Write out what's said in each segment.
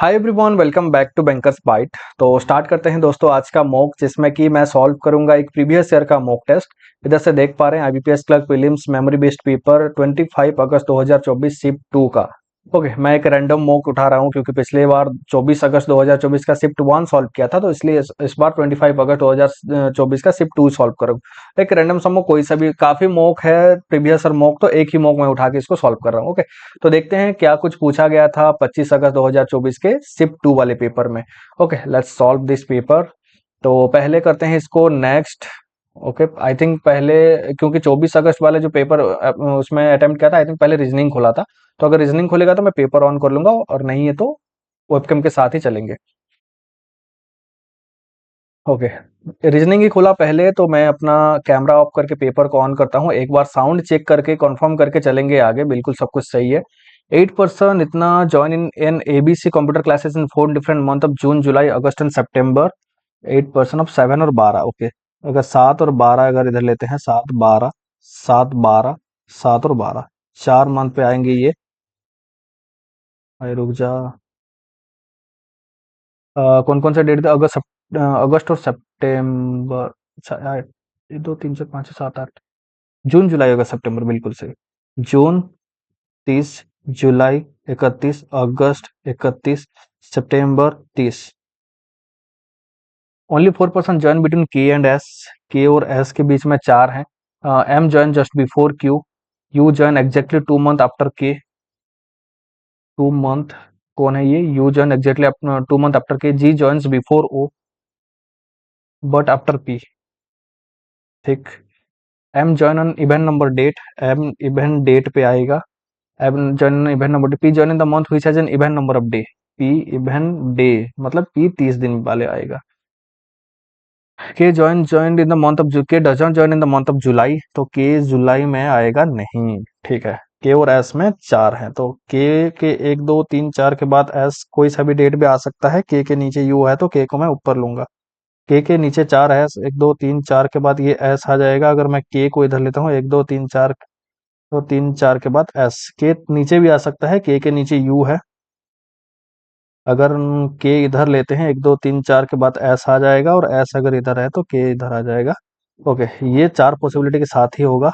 Hi everyone, welcome back to bankers byte. तो start करते हैं दोस्तों आज का मॉक, जिसमें कि मैं सॉल्व करूंगा एक प्रीवियस ईयर का मॉक टेस्ट। इधर से देख पा रहे हैं IBPS clerk prelims memory based paper 25 अगस्त 2024 शिफ्ट 2 का। ओके, मैं एक रैंडम मॉक उठा रहा हूं क्योंकि पिछले बार 24 अगस्त 2024 का शिफ्ट 1 सॉल्व किया था, तो इसलिए इस बार 25 अगस्त 2024 का शिफ्ट 2 सॉल्व करूंगा। एक रैंडम सा मॉक, कोई सा भी, काफी मॉक है प्रीवियस ईयर मॉक, तो एक ही मॉक मैं उठा के इसको सॉल्व कर रहा हूँ। ओके, तो देखते हैं क्या कुछ पूछा गया था 25 अगस्त 2024 के शिफ्ट 2 वाले पेपर में। Okay, let's solve this paper. तो पहले करते हैं इसको नेक्स्ट। ओके, आई थिंक पहले, क्योंकि 24 अगस्त वाले जो पेपर उसमें अटेम्प्ट किया था, आई थिंक पहले रीजनिंग खोला था। तो अगर रीजनिंग खोलेगा तो मैं पेपर ऑन कर लूंगा, और नहीं है तो वेबकैम के साथ ही चलेंगे। ओके, रीजनिंग ही खोला पहले, तो मैं अपना कैमरा ऑफ करके पेपर को ऑन करता हूँ। एक बार साउंड चेक करके कंफर्म करके चलेंगे आगे। बिल्कुल सब कुछ सही है। 8 पर्सन इतना join in ABC computer classes in 4 different month of June July August and September. 8 person of 7 और 12। ओके, अगर 7 और 12 अगर इधर लेते हैं, 7 12, 7 12, 7 और 12, 4 मंथ पे आएंगे ये। अरे रुक जा, कौन कौन सा डेट था? अगस्त और सितंबर। अच्छा यार, ये 2 3 4 5 6 7 8, जून जुलाई अगस्त सितंबर, बिल्कुल सही। जून 30, जुलाई 31, अगस्त 31, सितंबर 30। Only 4 person join between K and S. K और एस के बीच में 4 हैं। M join just before Q. U join exactly 2 month after K. 2 month, कौन है ये? U join exactly 2 month after K. G joins before O but after P. ठीक। M join on even number date. M even date पे आएगा। M join on even number, P join in the month which has an even number of day. P even day, मतलब P 30 दिन वाले आएगा। K join in the month of, K doesn't join in the month of July, तो K जुलाई में आएगा नहीं। ठीक है, के और एस में 4 हैं, तो के 1 2 3 4 के बाद एस कोई सा भी डेट भी आ सकता है। के नीचे यू है तो के को मैं ऊपर लूंगा। के नीचे 4 है, 1 2 3 4 के बाद ये एस आ जाएगा। अगर मैं के को इधर लेता हूँ, 1 2 3 4, तो 3 4 के बाद एस। के नीचे भी आ सकता है, के नीचे यू है। अगर के इधर लेते हैं, 1 2 3 4 के बाद एस आ जाएगा, और एस अगर इधर है तो के इधर आ जाएगा। ओके, ये 4 पॉसिबिलिटी के साथ ही होगा।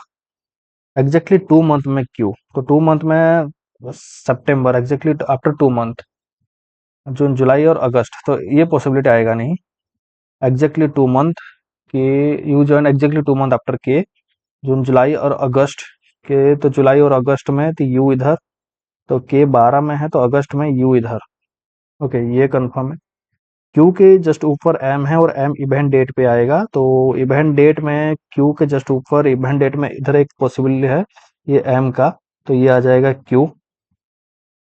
एग्जैक्टली 2 मंथ में क्यू, तो 2 मंथ में सितंबर, एग्जैक्टली आफ्टर 2 मंथ, जून जुलाई और अगस्त, तो ये पॉसिबिलिटी आएगा नहीं। एग्जैक्टली 2 मंथ के, you join exactly 2 month after के। जून जुलाई और अगस्त के, तो जुलाई और अगस्त में तो यू इधर, तो के 12 में है तो अगस्त में यू इधर। ओके, ये कंफर्म है। क्यू के जस्ट ऊपर एम है, और एम इवेंट डेट पे आएगा, तो इवेंट डेट में क्यू के जस्ट ऊपर इवेंट डेट में इधर एक पॉसिबिलिटी है, ये एम का, तो ये आ जाएगा क्यू।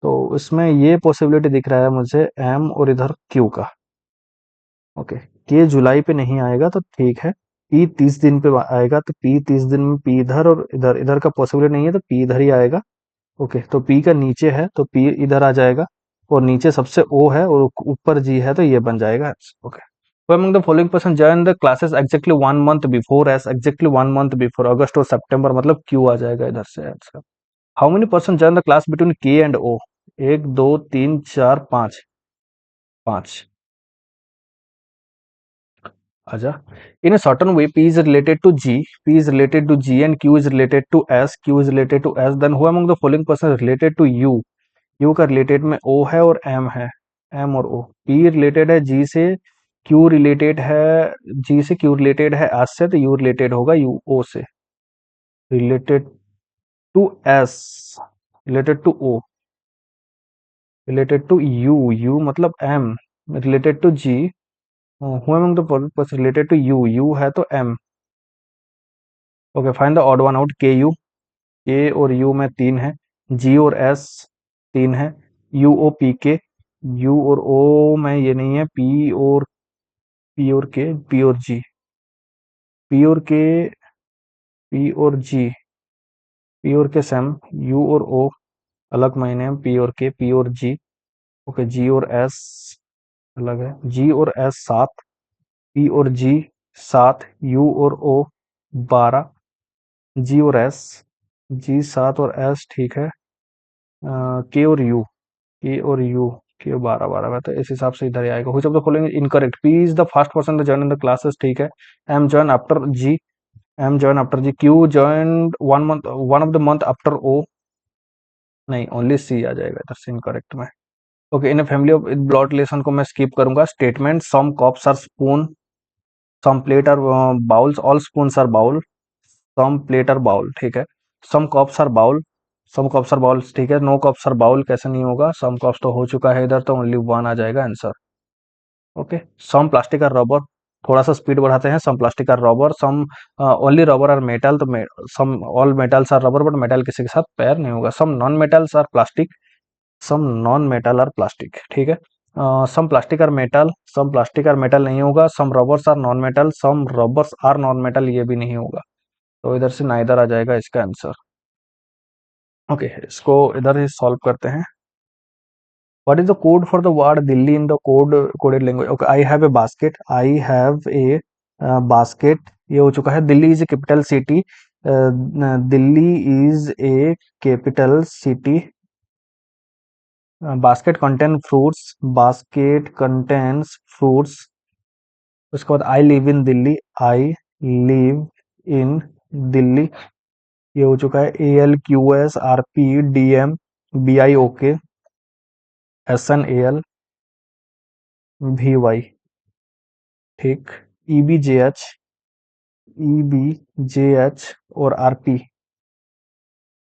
तो इसमें ये पॉसिबिलिटी दिख रहा है मुझे, एम और इधर क्यू का। ओके, के जुलाई पे नहीं आएगा तो ठीक है। पी 30 दिन पे आएगा, तो पी 30 दिन में पी इधर, और इधर इधर का पॉसिबिलिटी नहीं है, तो पी इधर ही आएगा। ओके, तो पी का नीचे है तो पी इधर आ जाएगा, और नीचे सबसे ओ है और ऊपर जी है, तो ये बन जाएगा। ओके, तो among the following person join the classes exactly 1 month before, as exactly 1 month before अगस्त और सितंबर, मतलब क्यू आ जाएगा इधर से answer. How many person join the class between के एंड ओ? 1 2 3 4 5, 5। आजा। In a certain way, P is related to G, P is related to G, and Q is related to S, Q is related to S. Then who among the following person is related to U? U का related में O है और M है, M और O। P related है G से, Q related है, G से Q रिलेटेड है S से, तो U रिलेटेड होगा U O से। Related to S, related to O, related to U, U मतलब M, related to G, who among the following person related to U, U है तो M। Okay, find the odd one out. K U, K और you में 3 है, जी और S 3 है, you O P के, you और ओ में ये नहीं है, पी और के, पी और जी, पी और के, पी और जी, पी और के सेम, यू और ओ अलग महीने हैं, पी और के, पी और जी। ओके, जी और एस अलग है, जी और एस 7, पी और जी 7, यू और ओ 12, जी और एस, जी 7 और एस ठीक है। के और यू, के और यू, कि 12 में, तो इस हिसाब से इधर ही आएगा। Which of the following is incorrect? P is the first person to join in the classes, ठीक है। M join after G, M join after G. Q join one of the month after O, नहीं, only C आ जाएगा इधर से incorrect में। Okay, in family of blood relation को मैं स्किप करूंगा। Statement, some cups are spoon, some plate are bowls, all spoons are bowl, some plate are bowl, ठीक है। Some cups are bowl, some cups are bowls, ठीक है। No cups are bowl कैसे नहीं होगा, सम कप्स तो हो चुका है इधर, तो ओनली वन आ जाएगा answer. Okay, some plastic are rubber, थोड़ा सा स्पीड बढ़ाते हैं। Some plastic are rubber, some only rubber are metal, तो some all metals are rubber, but metal किसी के साथ पैर नहीं होगा। Some non metals are plastic, some non metal are plastic, ठीक है। Some plastic are metal, some plastic are metal नहीं होगा। Some rubbers are non metal, some rubbers are non metal, ये भी नहीं होगा, तो इधर से नाइदर आ जाएगा इसका आंसर। ओके, इसको इधर ही सॉल्व करते हैं। What is the code for the word Delhi in the coded language? Okay, I have a basket, I have a basket, ये हो चुका है। Delhi is a capital city, Delhi is a capital city. Basket contain fruits, basket contains fruits. उसके बाद I live in Delhi, I live in Delhi, ये हो चुका है। A L Q S R P D M B I ओ के S N A L V Y, ठीक। E B J H, E B J H और R P.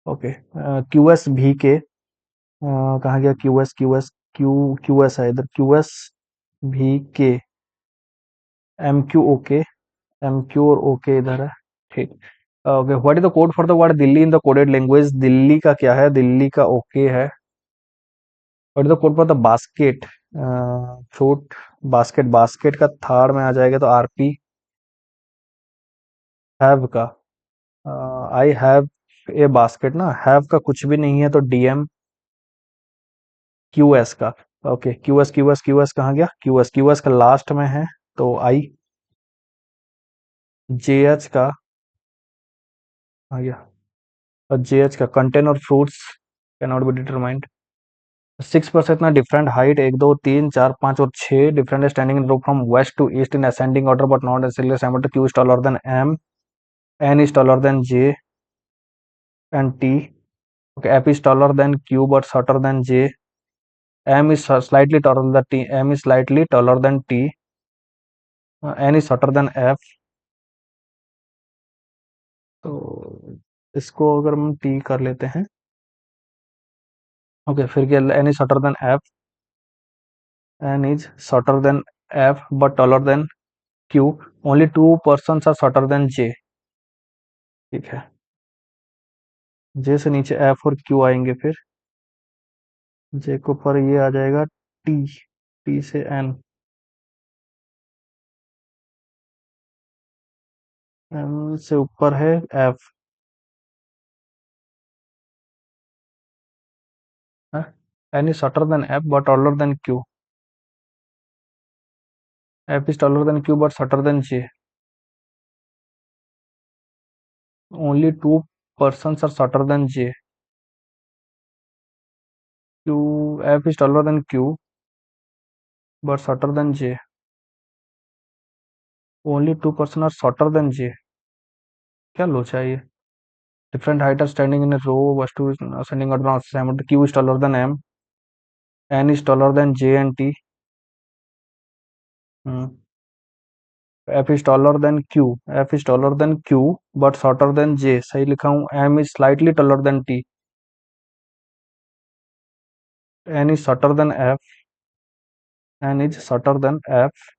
Okay, Q S B K, कहाँ गया Q S, Q S है इधर, Q S B के, M Q O के, M Q और ओ के इधर है, ठीक। Okay, what is the code for the word Delhi in the coded language? Delhi का क्या है, दिल्ली का ओके है। What is the code for the basket? Fruit basket, basket का थर्ड में आ जाएगा, तो आरपी। हैव का, आई हैव ए बास्केट ना, हैव का कुछ भी नहीं है, तो डीएम। क्यू एस का, okay, Q S, Q S, Q S कहाँ गया, क्यू एस, क्यू एस का लास्ट में है, तो आई। जे एच का आ गया, और जे एच का कंटेन और fruits can not be determined. 6% इतना डिफरेंट हाइट, 1 2 3 4 5 और 6 different standing in row from west to east in ascending order but not necessarily Q is taller than M, N is taller than J and T. Okay, F is taller than Q but shorter than J, M is slightly taller than t, m is slightly taller than t, n is shorter than f। तो इसको अगर हम t कर लेते हैं, okay, फिर क्या, n is shorter than f, n is shorter than f but taller than q, only two persons are shorter than j, ठीक है। j से नीचे f और q आएंगे, फिर j के ऊपर ये आ जाएगा t, t से n, n से ऊपर है f, n is shorter than f but taller than q, f is taller than q but shorter than j, only two persons are shorter than j, q, f is taller than q but shorter than j, only two person are shorter than j, क्या लोचा है ये? Different height are standing in a row, was to ascending order of assignment, q is taller than m, n is taller than j and t, f is taller than q, f is taller than q but shorter than j, सही लिखा हूँ। m is slightly taller than t, n is shorter than f, n is shorter than f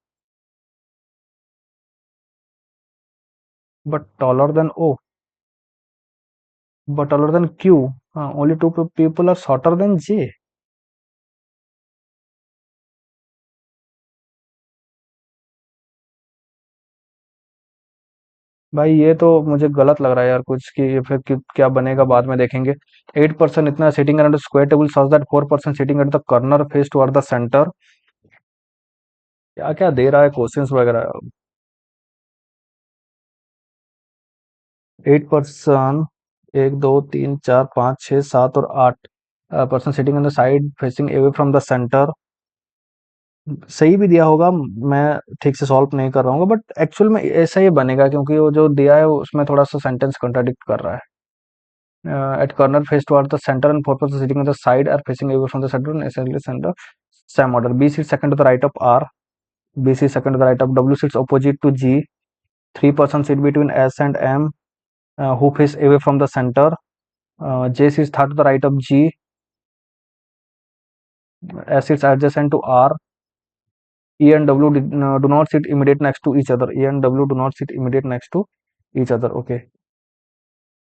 but taller than o, but taller than q, only two people are shorter than j। भाई ये तो मुझे गलत लग रहा है यार कुछ, कि ये फिर क्या बनेगा बाद में देखेंगे। 8% इतना sitting around square table such that 4% sitting at the corner face toward the centre, क्या क्या दे रहा है क्वेश्चंस वगैरह। 8%, 1 2 3 4 5 6 7 और 8 person sitting on the side facing away from the centre, सही भी दिया होगा, मैं ठीक से सॉल्व नहीं कर रहा हूँ, बट एक्चुअल में ऐसा ही बनेगा क्योंकि वो जो दिया है उसमें थोड़ा सा सेंटेंस कंट्राडिक्ट कर रहा है। At corner face toward the center and four persons sitting on the side are facing away from the center and essentially center same order. B sits second to the right of R. B sits second to the right of W sits opposite to G. Three persons sit between S and M who face away from the center. J sits third to the right of G. S sits adjacent to R. E and W do not sit immediate next to each other. E and W do not sit immediate next to each other. Okay.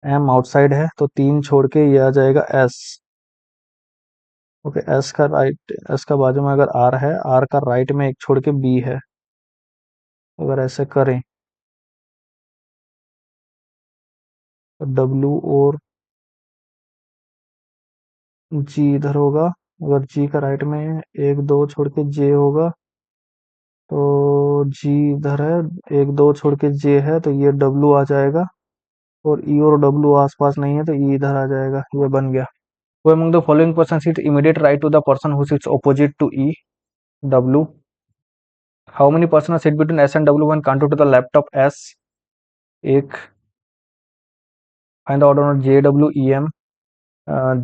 M outside है तो तीन छोड़ के ये आ जाएगा S. Okay, S का right, S का बाजू में अगर आर है, आर का राइट में एक छोड़ के बी है, अगर ऐसे करें तो डब्ल्यू और जी इधर होगा। अगर जी का राइट में एक दो छोड़ के जे होगा तो जी इधर है, एक दो छोड़ के जे है तो ये डब्ल्यू आ जाएगा, और ई और डब्ल्यू आसपास नहीं है तो ई इधर आ जाएगा। ये बन गया। Who among the following person sits immediate right to the person who sits opposite to E? W. How many persons sit between S and W when counted to the left of S? एक. Find the order of J W E M.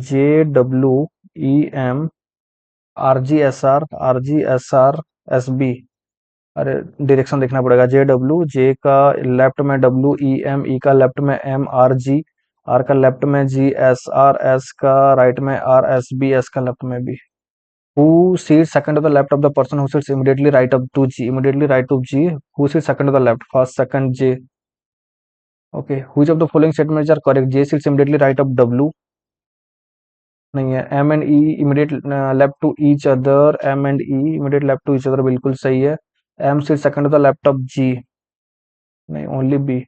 J W E M R G S R, R G S R S B. अरे direction देखना पड़ेगा। J W, जे का left में W, E M, ई का left में M, R G, R का left में G, S R, S का राइट में आर, एस बी, एस का लेफ्ट में B. Who sit second to the left of the person who sits immediately right of to G, immediately right to G, who sit second to the left, first second J. Okay, which of the following statements are correct? J sits immediately right of W, नहीं है। M and E immediate left to each other, M and E immediate left to each other, बिल्कुल सही है। M sit second to the left of G, नहीं, only B.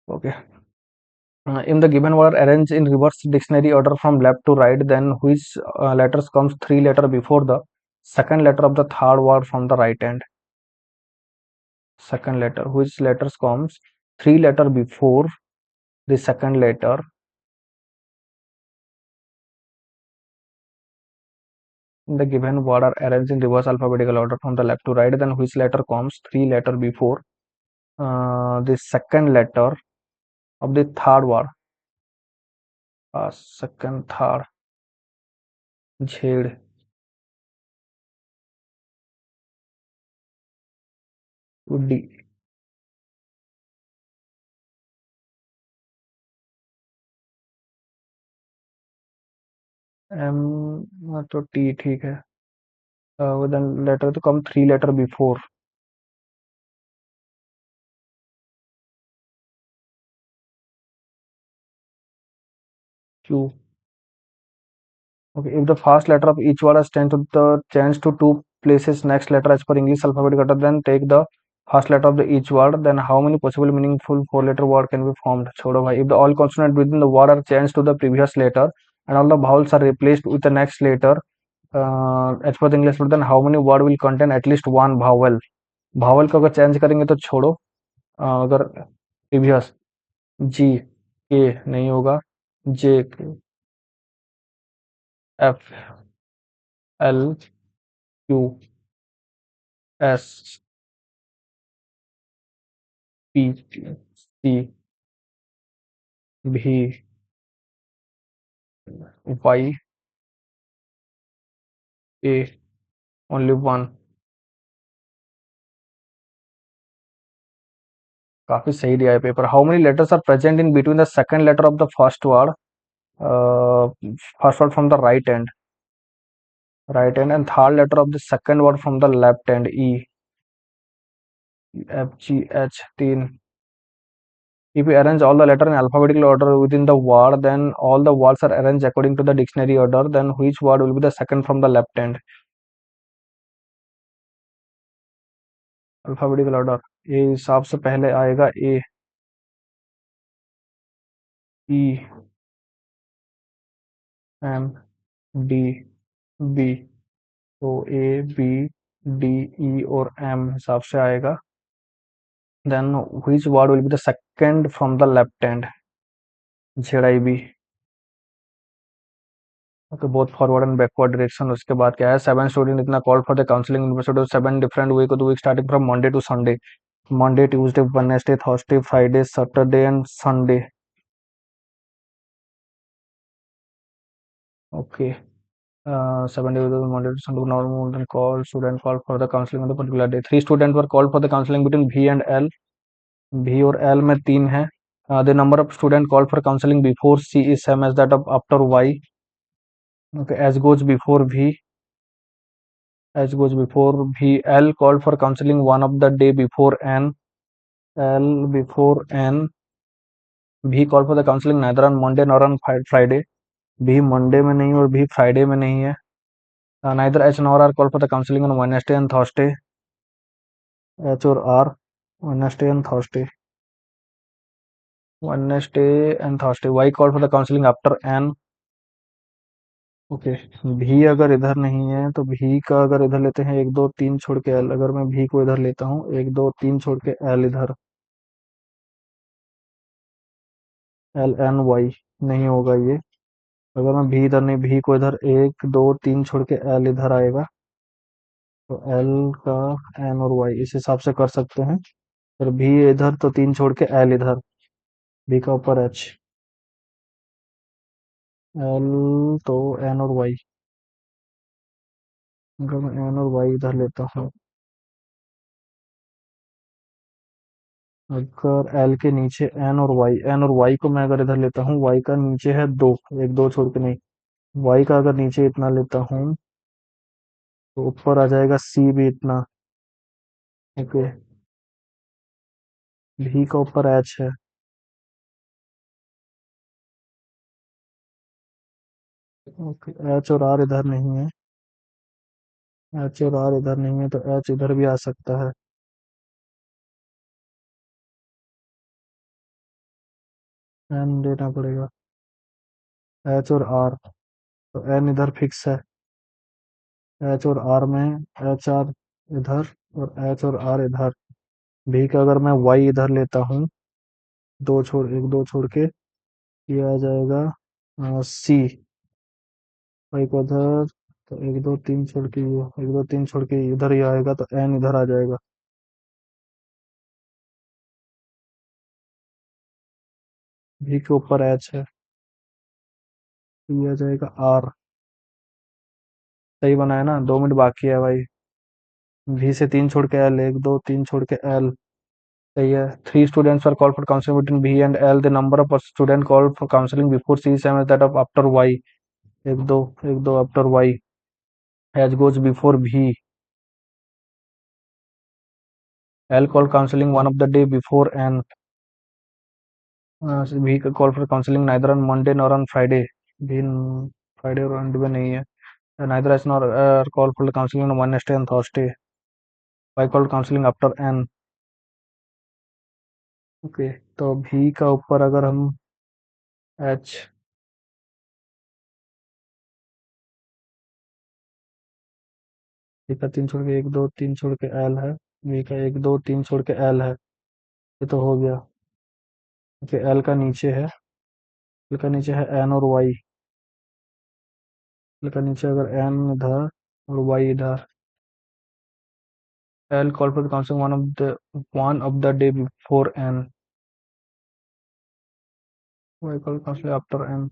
Okay, in the given order arrange in reverse dictionary order from left to right, then which letters comes three letter before the second letter of the third word from the right hand? Second letter, which letters comes three letter before the second letter in the given word are arranged in reverse alphabetical order from the left to right, then which letter comes three letter before the second letter of the third word? second, third, Z, D. M तो T ठीक है। Then letter to come three letter before, Q. Okay, if the first letter of each word has changed to two places next letter as per English alphabet order, then take the first letter of the each word. Then how many possible meaningful four-letter word can be formed? छोड़ो भाई। If the all consonant within the word are changed to the previous letter and all the vowels are replaced with the next letter as per the English alphabet, then how many word will contain at least one vowel? भावल को अगर change करेंगे तो छोड़ो। अगर previous जी K नहीं होगा, J, F, L, Q, S, P, C, B, Y, A, only one. काफी सही दिया है paper. How many letters are present in between the second letter of the first word, first word from the right hand and third letter of the second word from the left hand, E, F, G, H, तीन। If we arrange all the letter in alphabetical order within the word, then all the words are arranged according to the dictionary order. Then which word will be the second from the left hand? Alphabetical order ए हिसाब से पहले आएगा ए, ई, M, D, B. तो ए, B, D, ई और M हिसाब से आएगा। Then which word will be the second from the left hand? Z I B. Okay, both forward and backward direction. उसके बाद क्या है, 7 स्टूडेंट इतना called for the counselling in 7 different way को the week starting from Monday to Sunday, Monday Tuesday Wednesday Thursday Friday Saturday and Sunday. Okay, 7 days Monday to Sunday, normal and call student call for the counseling on the particular day. 3 students were called for the counseling between V and L. V और L में 3 है। The number of student called for counseling before C is same as that of after Y. Okay, as goes before V, as goes before V. L called for counseling one of the day before N. L before N. V called for the counseling neither on Monday nor on Friday. V Monday में नहीं और V Friday में नहीं है। Neither H nor R called for the counseling on Wednesday and Thursday. H और R Wednesday and Thursday. Wednesday and Thursday. Y called for the counseling after N. Okay, भी अगर इधर नहीं है तो भी का अगर इधर लेते हैं 1 2 3 छोड़ के एल, अगर मैं भी को इधर लेता हूँ 1 2 3 छोड़ के एल इधर, एल एन वाई नहीं होगा ये। अगर मैं भी इधर नहीं, भी को इधर 1 2 3 छोड़ के एल इधर आएगा, तो एल का एन और वाई इस हिसाब से कर सकते हैं। फिर भी इधर तो 3 छोड़ के एल इधर, भी का ऊपर एच, एल तो एन और वाई। अगर मैं एन और वाई इधर लेता हूँ, अगर एल के नीचे एन और वाई, एन और वाई को मैं अगर इधर लेता हूँ, वाई का नीचे है 2, 1 2 छोड़ के नहीं, वाई का अगर नीचे इतना लेता हूँ तो ऊपर आ जाएगा सी भी इतना। ओके, भी का ऊपर एच है। ओके, एच और आर इधर नहीं है, एच और आर इधर नहीं है तो एच इधर भी आ सकता है। एन देना पड़ेगा, एच और आर, तो एन इधर फिक्स है, एच और आर में एच आर इधर और एच और आर इधर। भी का अगर मैं वाई इधर लेता हूँ, 2 छोड़ 1 2 छोड़ के, ये आ जाएगा सी, वाई को उधर, तो 1 2 3 छोड़ के ये 1 2 3 छोड़ के इधर ही आएगा, तो एन इधर आ जाएगा। भी के ऊपर एच है, तो ये आ जाएगा आर। सही बनाया ना, 2 मिनट बाकी है भाई। भी से 3 छोड़ के एल, 1 2 3 छोड़ के एल। सही है। 3 students are called for counselling between B and L. The number of student called for counselling before C same as that of after Y. 1 2 1 2 after Y, H goes before B. L call counselling one of the day before N. B call for counselling neither on Monday nor on Friday. B Friday और Monday में नहीं है। neither as nor call for the counseling on Wednesday and Thursday. I called counseling after N. Okay, तो भी का ऊपर अगर हम एच, भी का 3 छोड़ के 1 2 3 छोड़ के एल है, भी का 1 2 3 छोड़ के एल है, ये तो हो गया। ओके, एल का नीचे है, एल का नीचे है एन और वाई। एल का नीचे अगर एन इधर और वाई इधर, L call for the counselling one of the day before N, Y call counselling after N.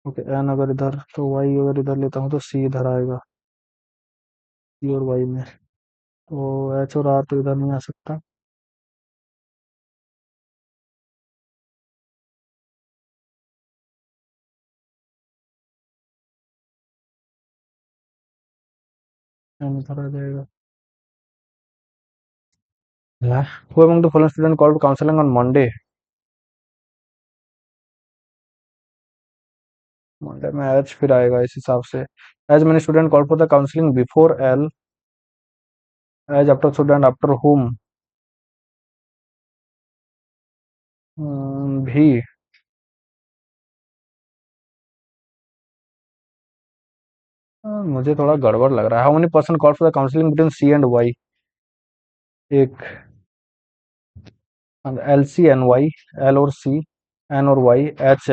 Okay, N अगर इधर तो वाई अगर इधर लेता हूँ तो सी इधर आएगा, सी और वाई में, तो एच और आर तो इधर नहीं आ सकता। एन इधर आ जाएगा। Yeah. Who among the following student called counseling on Monday? Monday में एच फिर आएगा इस हिसाब से। As many student call for the counselling before L, as after student after whom. B, मुझे थोड़ा गड़बड़ लग रहा है। How many person call for the counselling between C and Y. एक, L C N Y, L और C, N और Y, H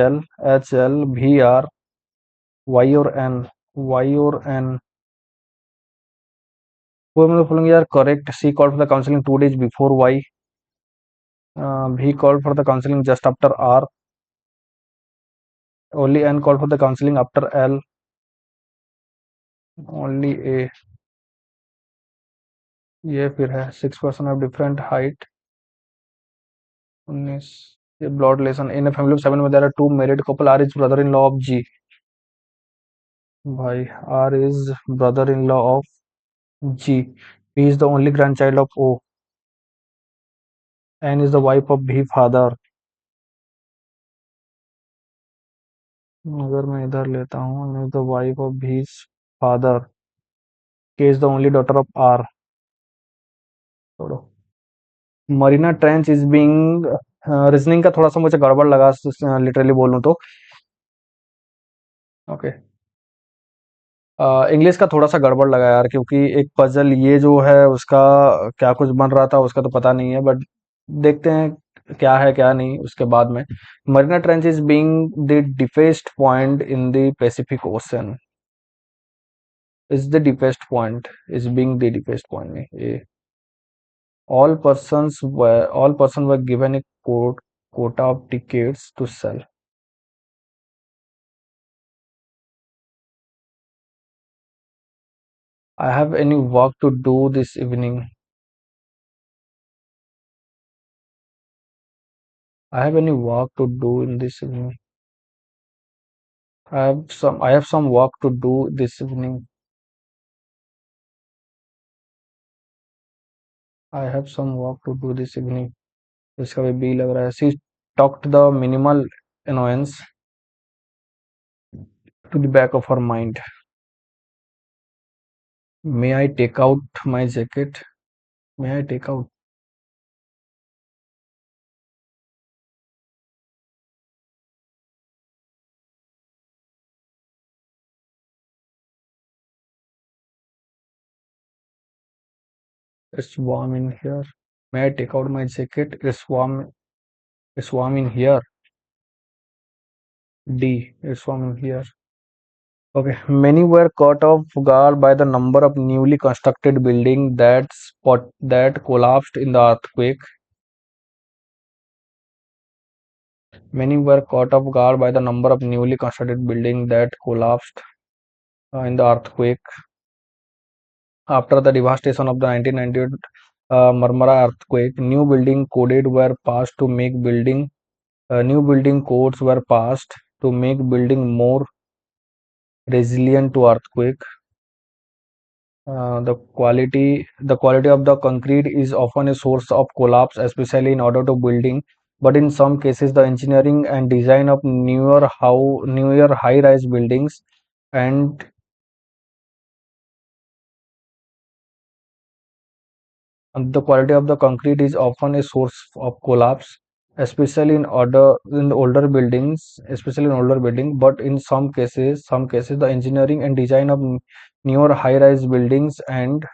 L B R, Y or N? Y or N? Who among the following are correct? C called for the counseling 2 days before Y. B called for the counseling just after R. Only N called for the counseling after L. Only A. ये फिर है 6 person of different height. 19. ये blood relation in a family of 7 where there are two married couple. R is brother-in-law of G. भाई R is brother-in-law of G. P is the only grandchild of O. N is the wife of B father. अगर मैं इधर लेता हूँ N is the wife of B's father. K is the only daughter of R. छोड़ो. Marina trench is being reasoning का थोड़ा सा मुझे गड़बड़ लगा लिटरली बोलूँ तो. ओके. इंग्लिश का थोड़ा सा गड़बड़ लगा यार क्योंकि एक पजल ये जो है उसका क्या कुछ बन रहा था उसका तो पता नहीं है बट देखते हैं क्या है क्या नहीं उसके बाद में. Marina trench is being the deepest point in the Pacific ocean. Is the deepest point is being the deepest point नहीं. All person were given a quota of tickets to sell. I have any work to do this evening. I have any work to do in this evening. I have some work to do this evening. I have some work to do this evening. इसका भी B लग रहा है. She talked the minimal annoyance to the back of her mind. May I take out my jacket? May I take out? It's warm in here. May I take out my jacket? It's warm. It's warm in here. D. It's warm in here. Okay. Many were caught off guard by the number of newly constructed buildings that collapsed in the earthquake. Many were caught off guard by the number of newly constructed buildings that collapsed in the earthquake. After the devastation of the 1998 Marmara earthquake, new building codes were passed to make building more resilient to earthquake. The quality of the concrete is often a source of collapse, especially in order to building. But in some cases, the engineering and design of newer high-rise buildings and the quality of the concrete is often a source of collapse, especially in older buildings. But in some cases, the engineering and design of newer high-rise buildings and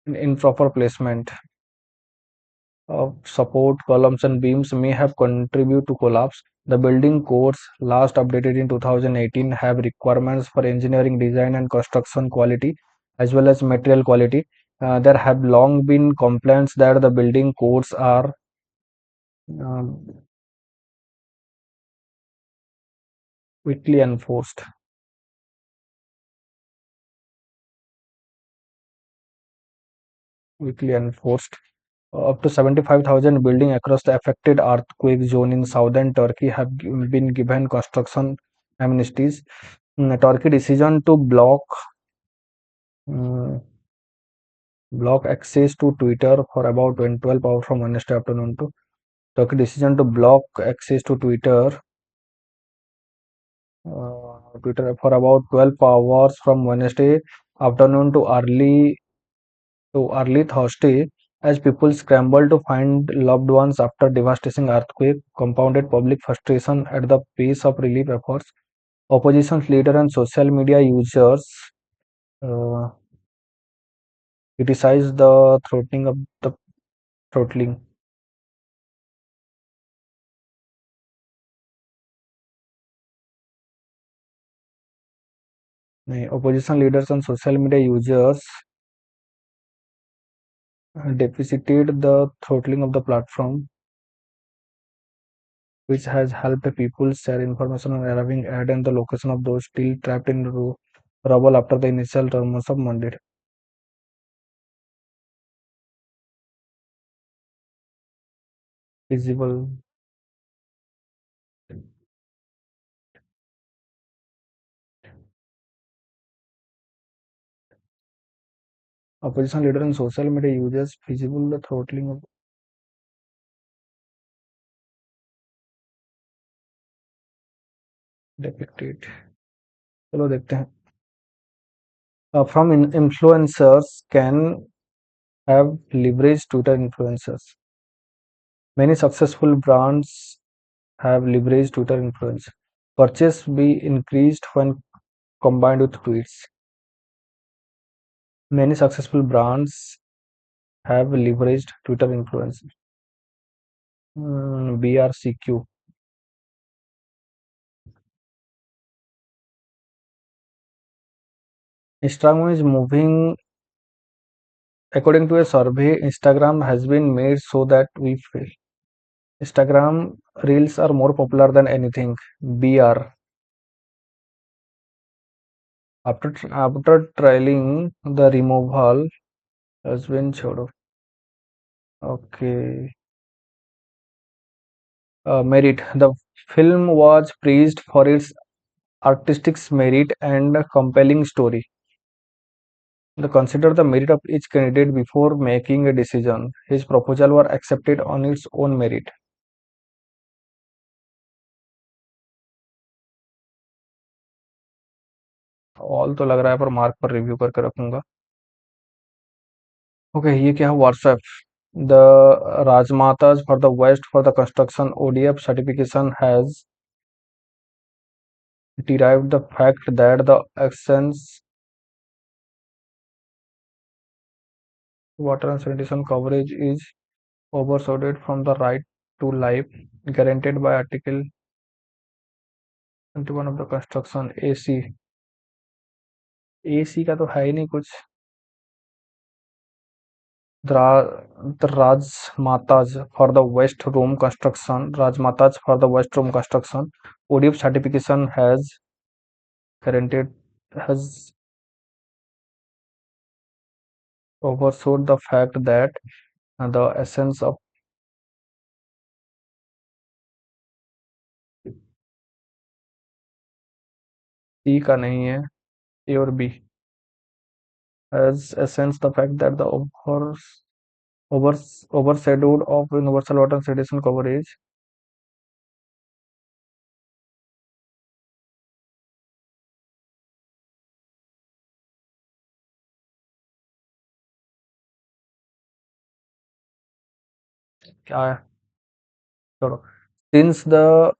improper placement of support columns and beams may have contributed to collapse. The building codes, last updated in 2018, have requirements for engineering design and construction quality as well as material quality. There have long been complaints that the building codes are um, weakly enforced. Weakly enforced. Up to 75,000 buildings across the affected earthquake zone in southern Turkey have been given construction amnesties. Turkey decision to mm, block access to Twitter for about 12 hours from Wednesday afternoon to Turkey decision to block access to Twitter for about 12 hours from Wednesday afternoon to early Thursday as people scramble to find loved ones after devastating earthquake compounded public frustration at the pace of relief efforts. Opposition leader and social media users uh, criticized the throttling opposition leaders and social media users deficited the throttling of the platform, which has helped people share information on arriving ad and the location of those still trapped in rubble after the initial rumors of Monday. Visible. Opposition leader and social media users visible the throttling of depicted. चलो देखते हैं. From influencers can have leveraged Twitter influencers. Many successful brands have leveraged Twitter influence. Purchase be increased when combined with tweets. Many successful brands have leveraged Twitter influence. BRCQ. Instagram is moving. According to a survey, Instagram has been made so that we feel. Instagram reels are more popular than anything. BR. After trialing the removal has been showed. Okay. Merit. The film was praised for its artistic merit and compelling story. Consider the merit of each candidate before making a decision. His proposal were accepted on its own merit. All तो लग रहा है पर mark पर review करके रखूंगा. Okay ये क्या है व्हाट्सएप. द राजमाताज for the waste for the construction ODF certification has derived the fact that the Accent's water and sanitation coverage is overshadowed from the right to life guaranteed by Article 21 of the Construction AC. AC का तो है ही नहीं कुछ. The Rajmatas for the West Room construction. Rajmatas for the West Room construction. ODF certification guaranteed has overshadowed the fact that the essence of C का नहीं है. A और B has essence the fact that the over, overshadowed of universal water sanitation coverage. क्या है छोड़ो. Since the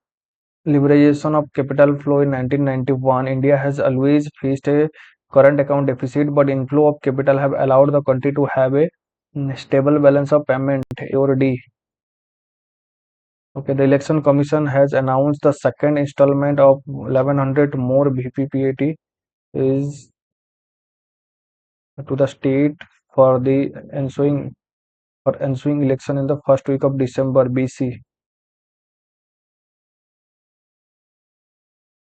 liberalization of capital flow in 1991, India has always faced a current account deficit, but inflow of capital have allowed the country to have a stable balance of payment. A or D. Okay, the Election Commission has announced the second installment of 1100 more BPPAT is to the state for the ensuing election in the first week of December BC.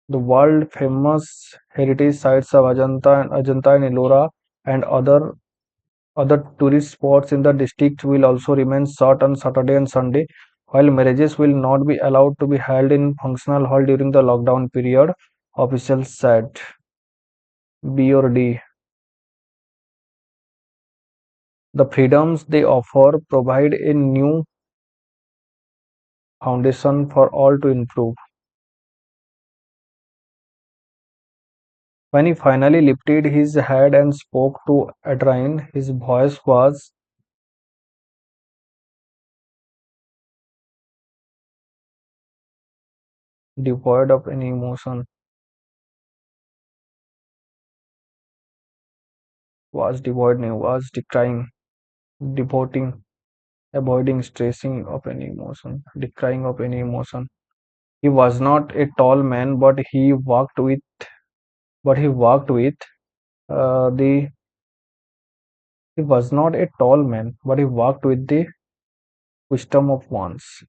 The world famous heritage sites of Ajanta and Ellora and other tourist spots in the district will also remain shut on Saturday and Sunday, while marriages will not be allowed to be held in functional hall during the lockdown period, officials said. B or D. The freedoms they offer provide a new foundation for all to improve. When he finally lifted his head and spoke to Adrien, his voice was devoid of any emotion. Was devoid, no, was decrying, devoting, avoiding, stressing of any emotion, decrying of any emotion. He was not a tall man, but he walked with but he worked with the he was not a tall man, but he worked with the wisdom of ones.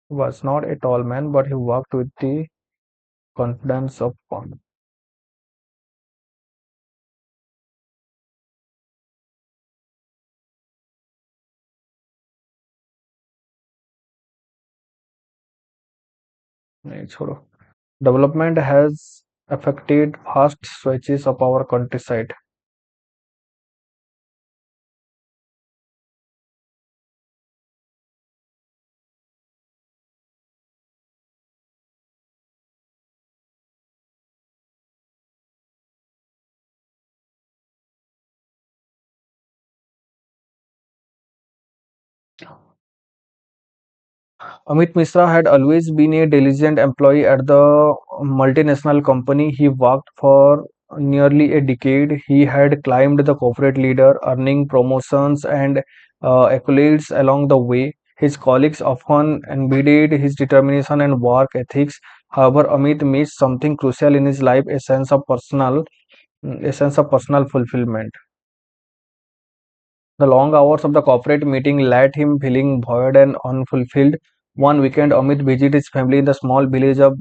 He was not a tall man, but he worked with the confidence of one. नहीं, छोड़ो. Development has affected vast stretches of our countryside. Amit Mishra had always been a diligent employee at the multinational company he worked for nearly a decade. He had climbed the corporate ladder, earning promotions and accolades along the way. His colleagues often envied his determination and work ethics. However, Amit missed something crucial in his life, a sense of personal fulfillment. The long hours of the corporate meeting left him feeling bored and unfulfilled. One weekend, Amit visited his family in the small village of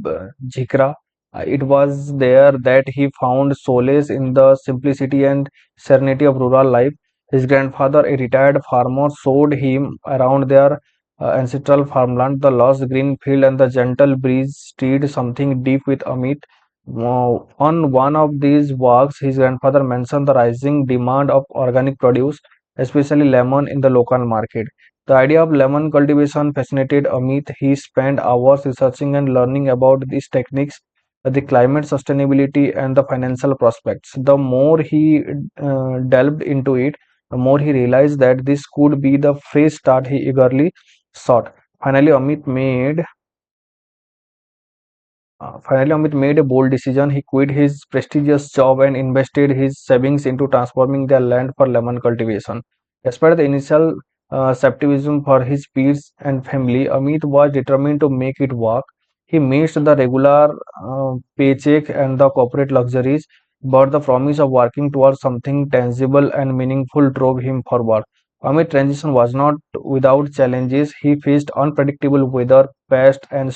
Jhikra. It was there that he found solace in the simplicity and serenity of rural life. His grandfather, a retired farmer, showed him around their ancestral farmland. The lush green field and the gentle breeze stirred something deep with Amit. On one of these walks, his grandfather mentioned the rising demand of organic produce, especially lemon in the local market. The idea of lemon cultivation fascinated Amit. He spent hours researching and learning about these techniques, the climate sustainability, and the financial prospects. The more he delved into it, the more he realized that this could be the fresh start he eagerly sought. Finally, Amit made a bold decision. He quit his prestigious job and invested his savings into transforming their land for lemon cultivation. Despite the initial skepticism for his peers and family, Amit was determined to make it work. He missed the regular paycheck and the corporate luxuries, but the promise of working towards something tangible and meaningful drove him forward. Amit's transition was not without challenges. He faced unpredictable weather, pests, and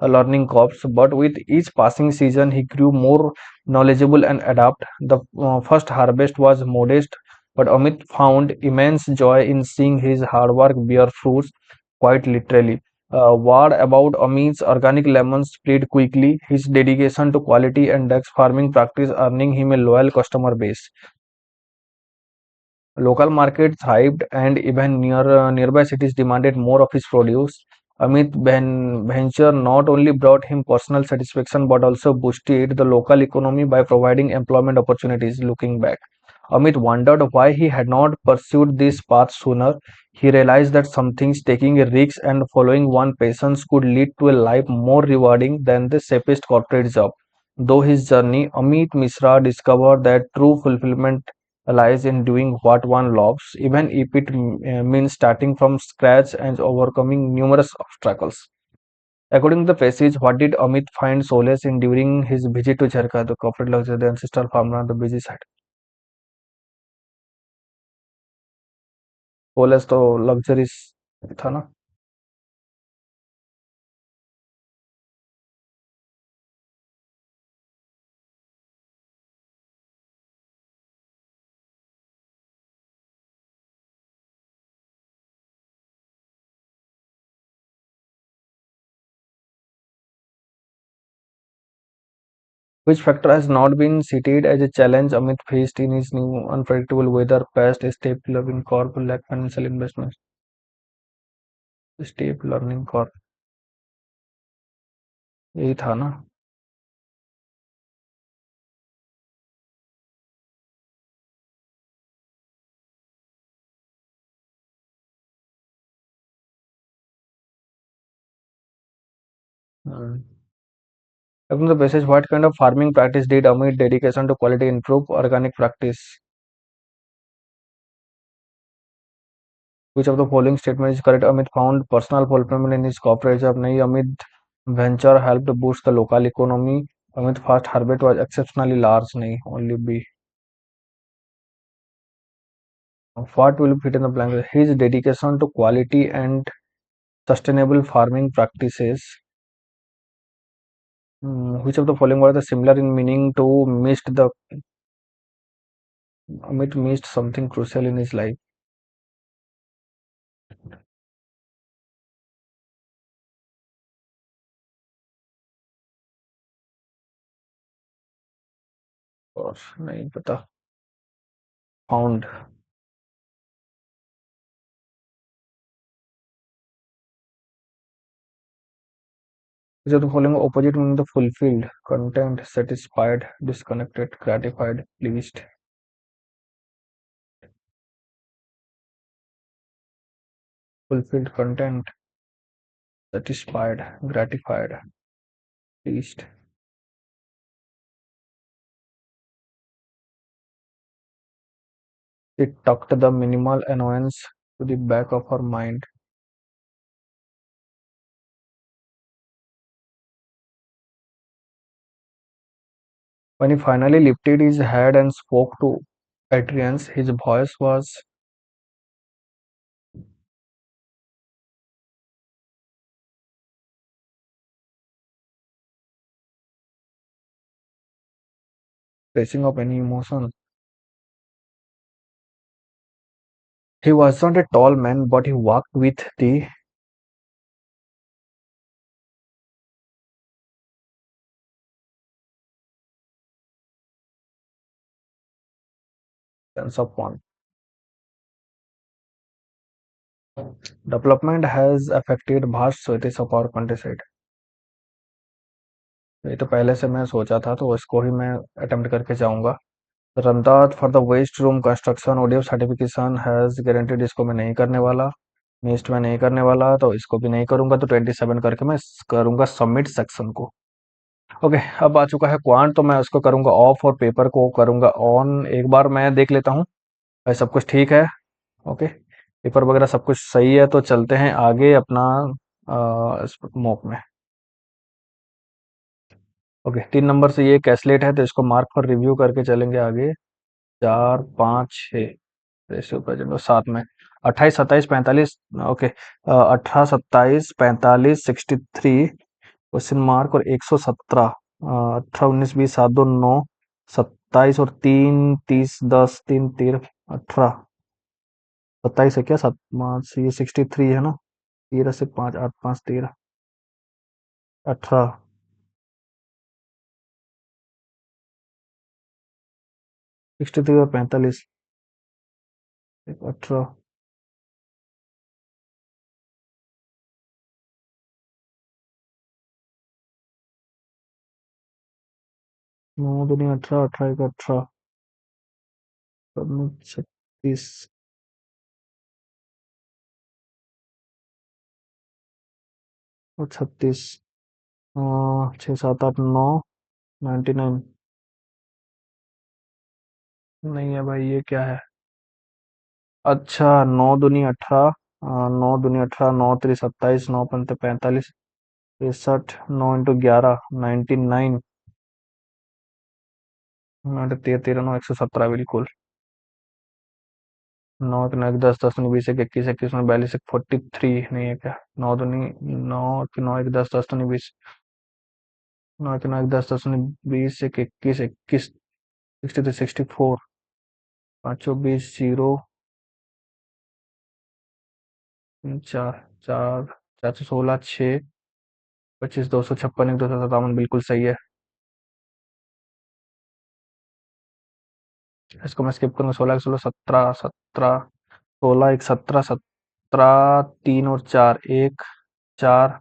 learning curves, but with each passing season, he grew more knowledgeable and adapt. The first harvest was modest, but Amit found immense joy in seeing his hard work bear fruits, quite literally. Word about Amit's organic lemons spread quickly, his dedication to quality and Dutch farming practice earning him a loyal customer base. Local markets thrived, and even nearby cities demanded more of his produce. Venture not only brought him personal satisfaction but also boosted the local economy by providing employment opportunities. Looking back, Amit wondered why he had not pursued this path sooner. He realized that some things taking a risk and following one passion could lead to a life more rewarding than the safest corporate job. Though his journey, Amit Mishra discovered that true fulfillment lies in doing what one loves, even if it means starting from scratch and overcoming numerous obstacles. According to the passage, what did Amit find solace in during his visit to Jharkhand, the corporate luxury, the ancestral farmland, the busy side? Solace तो luxuries था ना. Which factor has not been cited as a challenge Amit faced in his new unpredictable weather, past steep learning curve, lack financial investments, steep learning curve. यही था ना. Hmm. According to the passage, what kind of farming practice did Amit dedication to quality improve organic practice? Which of the following statement is correct? Amit found personal fulfillment in his corporate job. नहीं, Amit Venture helped boost the local economy. Amit first harvest was exceptionally large. नहीं, only B. What will fit in the blank? His dedication to quality and sustainable farming practices. Which of the following were the similar in meaning to missed the Amit missed something crucial in his life. और नहीं पता. Found. Which of the following opposite meaning the fulfilled, content, satisfied, disconnected, gratified, pleased. Fulfilled, content, satisfied, gratified, pleased. It tucked the minimal annoyance to the back of her mind. When he finally lifted his head and spoke to Adrian, his voice was pressing of any emotion. He wasn't a tall man, but he walked with the sense of one. Development has affected vast swathes of our countryside. ये तो पहले से मैं सोचा था, तो इसको ही मैं अटेम्प्ट करके जाऊंगा. रंदात for the waste room construction ODF certification has guaranteed. इसको मैं नहीं करने वाला. मिस्ट में नहीं करने वाला, तो इसको भी नहीं करूंगा. तो 27 करके मैं करूंगा सबमिट सेक्शन को. ओके, अब आ चुका है क्वांट, तो मैं उसको करूंगा ऑफ और पेपर को करूंगा ऑन. एक बार मैं देख लेता हूँ भाई सब कुछ ठीक है. ओके, पेपर वगैरह सब कुछ सही है, तो चलते हैं आगे अपना मॉक में. ओके, 3 नंबर से ये कैसलेट है, तो इसको मार्क फॉर रिव्यू करके चलेंगे आगे. 4, 5, 6 रेशियो प्रेजेंट और साथ में 28, 27, 45. ओके, 18, 27, 45, 63 क्वेश्चन मार्क और 117. 18, 19, 20, 7, 2, 9, 27 और 3, 30, 10, 3, 13, 18. 27 है क्या? 7, 5, ये 63 है ना. 13 से 5, 8, 5, 13, 18. 63 और 45, 18. 9 दूनी 18, 18 एक 18, 36 और 36. 6, 7, 8, 9, 99. नहीं है भाई, ये क्या है? अच्छा, 9 दूनी 18, 9 दूनी 18, 9, 3, 27, 9, 5, 45, 63, 9 into 11, 99. 13, 9, 117 बिल्कुल. 9, 1, 9, 10, 10, 19, 20, 21, 21, 42, 43 नहीं है क्या? 9 दूनी 9, 9, 1, 10, 10, 19, 20, 9, 1, 9, 10, 10, 19, 20, 21, 21, 63, 64, 5, 20, 0, 4, 4, 416, 6, 25, 256, 257 बिल्कुल सही है. इसको मैं स्किप करूंगा. 16, 16, 17, 17, 16, 1, 17, 17, 3 और 4, 1, 4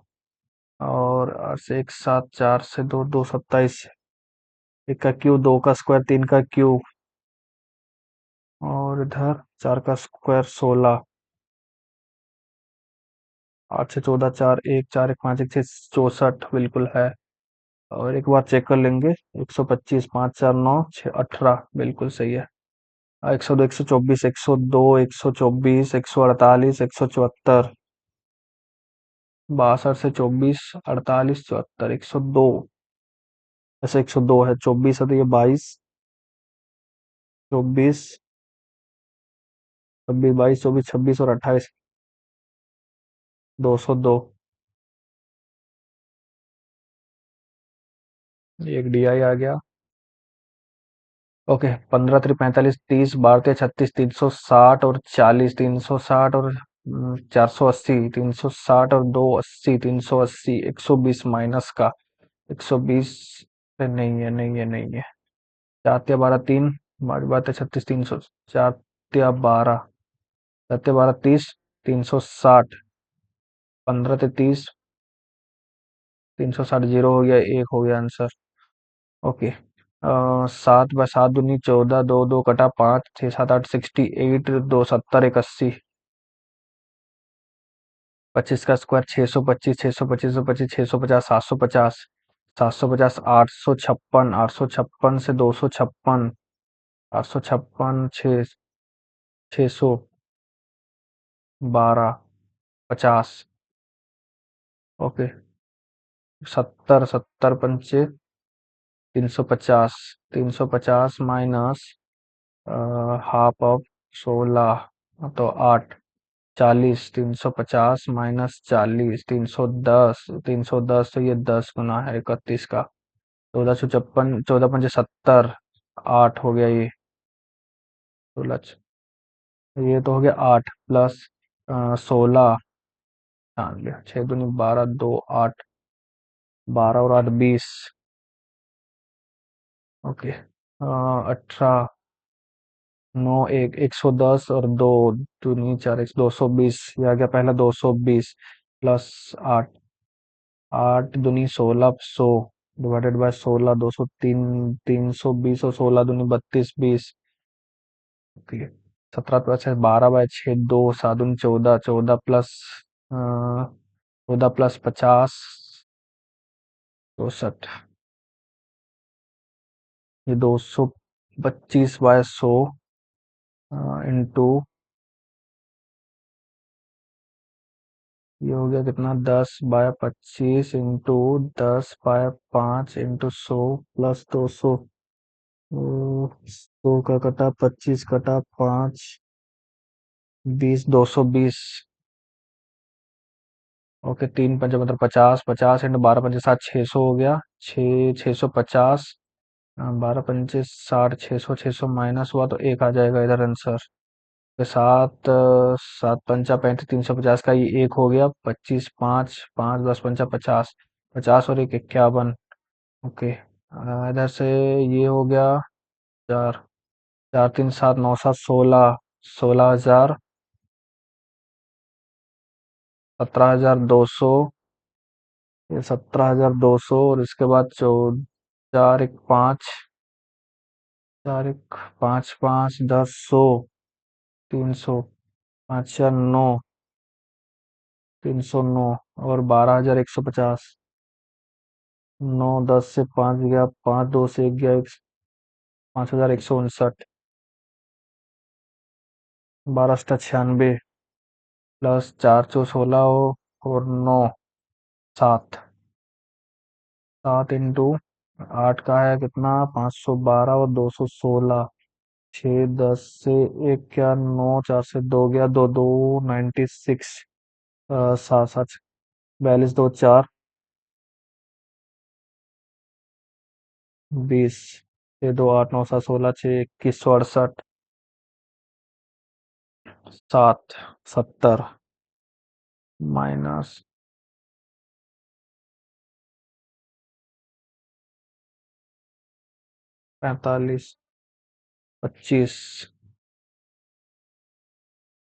और 8 से 1, 7, 4 से 2, 2, 27. 1 का क्यूब, 2 का स्क्वायर, 3 का क्यूब और इधर 4 का स्क्वायर 16. 8 से 14, 4, 1, 4, 1, 5, 1, 6, 64 बिल्कुल है. और एक बार चेक कर लेंगे. 125, 5, 4, 9, 6, 18 बिल्कुल सही है. 102, 124, 102, 124, 148, 174. 62 से 24, 48, 74, 102। ऐसे 102 है, 24 है तो ये 22, 24, 26, 22, 24, 26 और 28, 202। एक DI आ गया। ओके, 15 3 45, 30, 12 36, 360 और 40, 360 और 480, 360 और 280, 380, 120 माइनस का 120। नहीं है, नहीं है, नहीं है। 4 या 12, 3, हमारी बात है 36, 300, 4 या 12, 7 या 12, 30, 360, 15 से 30, 360, जीरो हो गया, एक हो गया आंसर। ओके। 7 बाय 7 दूनी 14, दो दो कटा 5, 6 7 8, 68, 2 70, 1 80, 25 का स्क्वायर 625, 625, 125, 650, 750, 750, 856, 856 से 256, 856, 612, 50। ओके। 70, 70 पंचे 350, 350 माइनस हाफ ऑफ 16 तो 8, 40, 350 माइनस 40, 310, 310 तो ये 10 गुना है 31 का, 1456, 14 पंजे 70, 8 हो गया ये, 16, ये तो हो गया 8 प्लस 16, 6 दूनी 12, 2 8, 12 और 8 20। ओके। 18, 9 1, 110 और 2 दूनी 4, 220, ये आ गया पहला 220 प्लस 8, 8 दूनी 16, 100 डिवाइडेड बाय 16, 203, 320 और 16 दूनी 32, 20। ओके। 17 प्लस 12 बाय 6, 2, 7 दूनी 14, 14 प्लस 14 प्लस 50, 64, ये 225/100 इंटू, ये हो गया कितना, 10/25 इंटू 10/5 इंटू 100 प्लस 200, 100 का कटा 25 कटा 5, 20, 220। ओके, 3 पंजे मतलब 50, 50 इंटू 12 पंजे 60, 600 हो गया, 650, 12 पंजे 60, 600, माइनस हुआ तो एक आ जाएगा इधर आंसर। तो 7, 7 पंचा 35, 350 का ये एक हो गया, 25, 5, 5, 10 पंचा 50, 50 और एक 51। ओके। इधर से ये हो गया 4, 4 3 7 9 7 16, 16,000, 17,200, ये 17,200 और इसके बाद 4 1 5, 4 1 5 5 10 100, 300, 5 4 9, 309 और 12,150, 9 10 से 5 गया, 5 2 से 1 गया, 5,159, 12 96 प्लस 4 4 16 और 9 7, 7 इंटू 8 का है कितना, 512 और 216, 6 10 से 1 क्या, 9 4 से 2 गया, 2 2 96, 7 7 42 2 4 20, 6 2 8 9 7 16, 6 21 68, 7 70 माइनस 45, 25,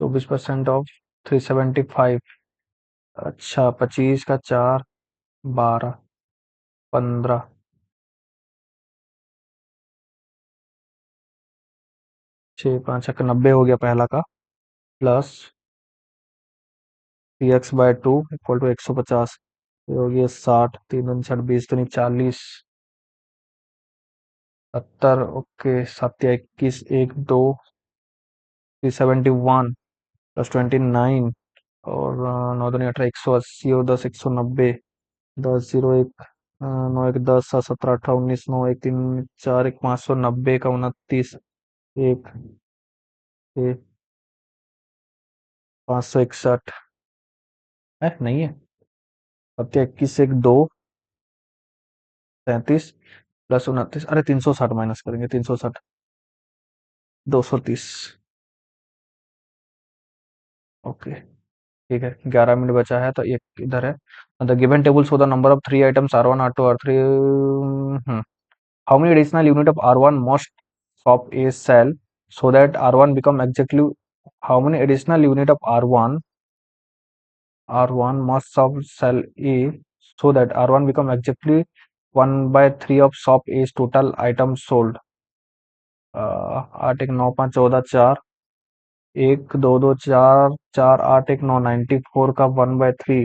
24% ऑफ 375। अच्छा, 25 का 4, 12, 15, 6 5 90 हो गया पहला का, प्लस 3x/2 इक्वल टू 150, ये हो गया 60, 3 20, 40, 70। ओके, 7 या 21, 1 2, 371 प्लस 29, और 9 दूनी 18, 180 और 10 190, 10 01, 9 1 10, 7 17 18 19, 9 1 3 4 1 590 का 29, एक 561 है नहीं है। 21 एक 2 33 प्लस 29, अरे 360 माइनस करेंगे, 360 230। ओके ठीक है, 11 मिनट बचा है तो एक इधर है। The given table show the number of three items R1 R2 R3। How many additional unit of R1 must shop A sell so that R1 become exactly, how many additional unit of R1 must shop sell A so that R1 become exactly 1/3 of shop A's total items sold। 8 1 9 5 14 4, 1 2 2 4 4 8 1 9 94 का 1/3।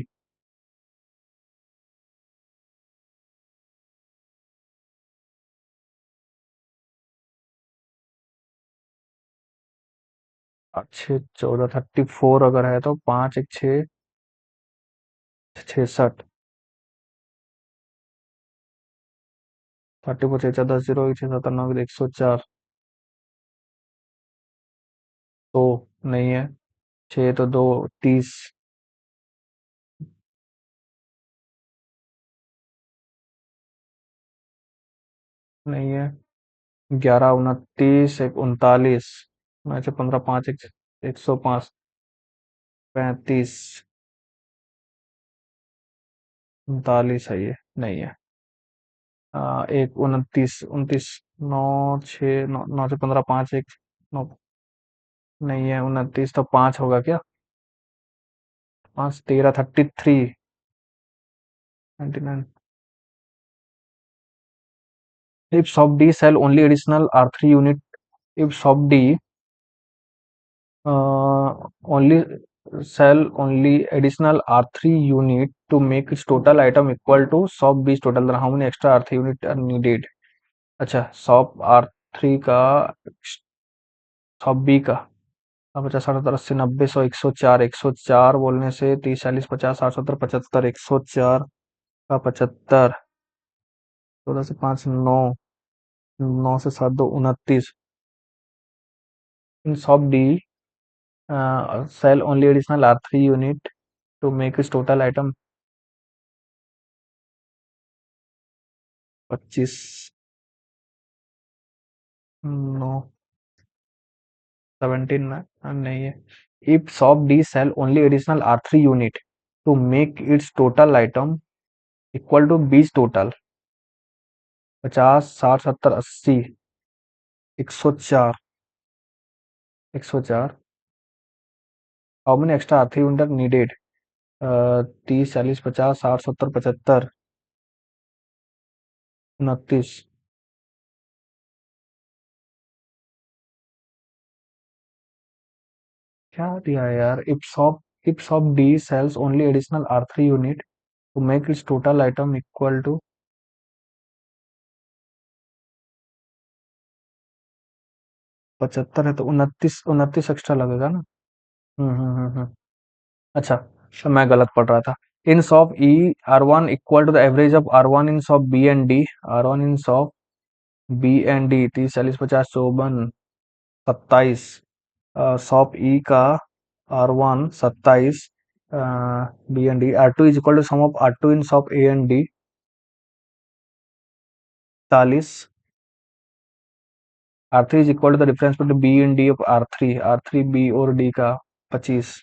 6 14 34 अगर है तो 5 1 6 66, 34 6 10 0 1 6 7 9 104। तो नहीं है, 6 तो 2 30 नहीं है। 11 29 1 39, मैं से 15 5 1 105 35 39 है ये नहीं है। 1 29 29 9 6 9 9 से 15 5 1 9 नहीं है। 29 तो 5 होगा क्या? 5 13 33 99। If shop D sell only additional R3 unit, if shop D only sell only additional R3 unit to make its total item equal to shop B's total, then how many extra R3 unit are needed? अच्छा, shop R3 का, shop B का। अब 50 60 70 80 90 100 104, 104 बोलने से 30 40 50 60 70 75, 104 का 75, 14 से 5 9, 9 से 7 2 29। In shop D sell only additional R3 unit to make its total item 25 9 17 में नहीं है। If shop D sell only additional R3 unit to make its total item equal to B's total 50 60 70 80 104 104, how many extra R3 unit are needed? 30 40 50 60 70 75 29। क्या दिया है यार? if shop D sells only additional R3 unit to make its total item equal to 75 है तो 29 29 extra लगेगा ना। अच्छा, तो मैं गलत पढ़ रहा था। In shop E R1 equal to the average of R1 in shop B and D. R1 in shop B and D 30 40 50 54 27। Shop E का R1 27, B and D. R2 is equal to sum of R2 in shop A and D 40। R3 is equal to the difference between B and D of R3 B और D का 25।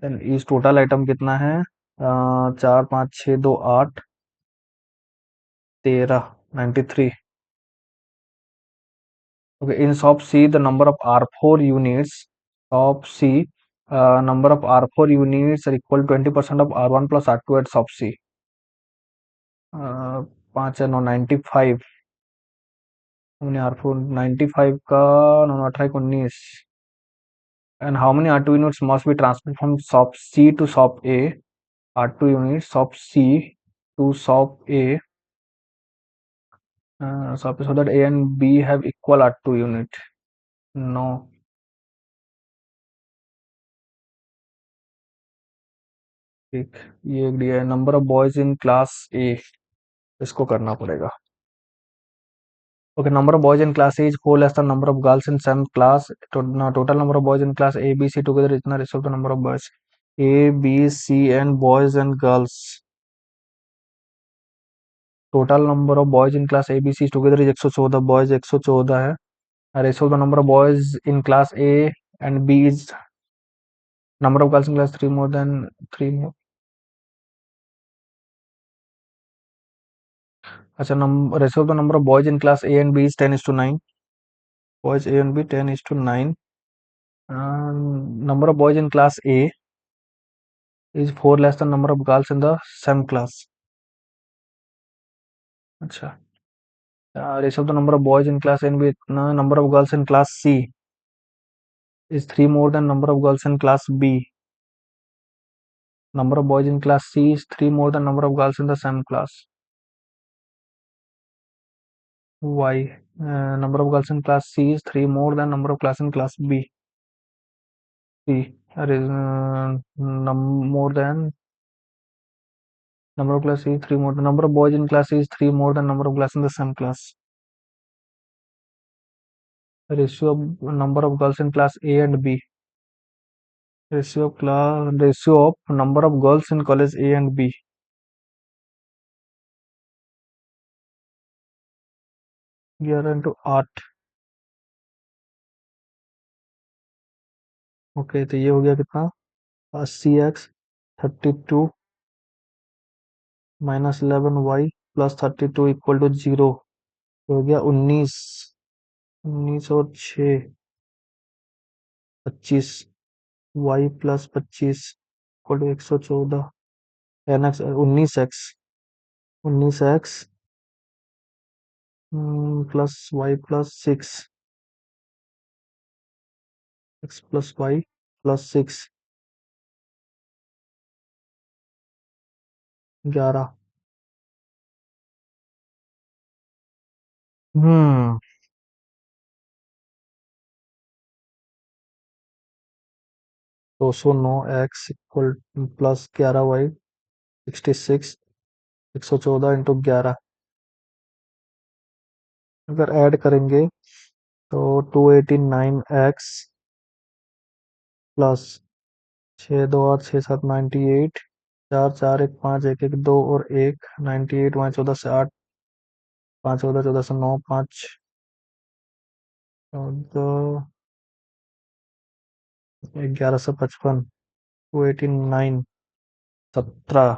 Then इस total item कितना है? 4 5 6 2 8 13 93। Okay, in shop C, the number of R4 units, shop C, number of R4 units are equal to 20% of R1 plus R2 at shop C। 5 9 95, हमने R4 95 का 9 18 19। And how many R2 units must be transferred from shop C to shop A? R2 units, shop C to shop A, shop so that A and B have equal R2 unit। No, ठीक, ये एक दिया है, number of boys in class A, इसको करना पड़ेगा। Okay, number of boys in class A is 4 less than number of girls in same class, total number of boys in class A B C together इतना ratio of the number of boys A B C and boys and girls, total number of boys in class A B C together is 114, boys 114 है, ratio of the number of boys in class A and B is number of girls in class 3 more than 3। अच्छा, ratio of the number of boys in class A and B is 10:9, boys A and B 10:9. Number of boys in class A is 4 less than number of girls in the same class. अच्छा, ratio of the number of boys in class A and B, number of girls in class C is 3 more than number of girls in class B. Number of boys in class C is 3 more than number of girls in the same class. Y, number of girls in class C is 3 more than number of class in class B. C, that is more than number of class C is 3 more than number of boys in class C is 3 more than number of class in the same class. Ratio of number of girls in class A and B. Ratio of number of girls in college A and B. 11:8। Okay, तो ये हो गया कितना, 80x 32 minus 11y plus 32 equal to 0, हो गया 19। 19 और 6 25, y plus 25 equal to 114, 10x 19x 19x plus y plus 6 x plus y plus 6 11। Hmm 209x equal plus 11y 66 114 into 11, अगर add करेंगे तो 289x प्लस 6 2 8 6 7 98, 4 4 1 5 1 1 2 और 1 98, वहाँ 14 से 8, 5 14 14 से 9 5 14 11 से 55, 289 17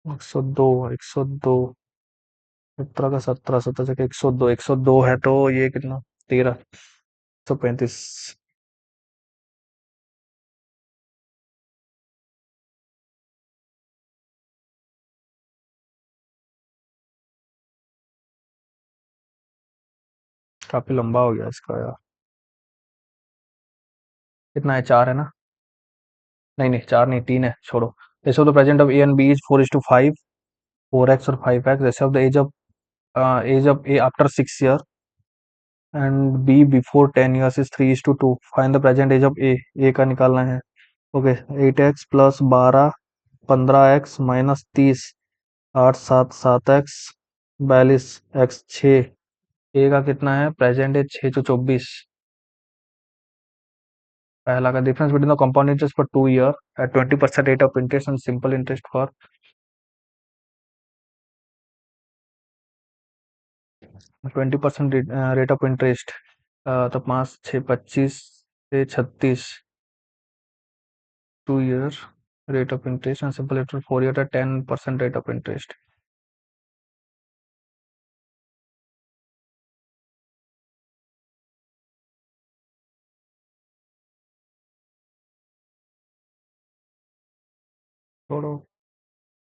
102 102, 17 का 17 17 से 102 102 है, तो ये कितना 13 135। काफी लंबा हो गया इसका यार। कितना है, 4 है ना? नहीं नहीं, 4 नहीं, 3 है, छोड़ो। Ratio of the present of A and B is 4:5, 4x और 5x। Ratio of the age of A after 6 year and B before 10 years is 3:2। Find the present age of A का निकालना है। Okay, 8x plus 12 15x minus 30 8 7 7x 42 x 6। A का कितना है, present as 6 से 24। पहला का difference between the compound interest for 2 year at 20% rate of interest and simple interest for 20% rate of interest, तो 5 6 25 से 36 2 year rate of interest and simple interest 4 year at 10% rate of interest। छोड़ो।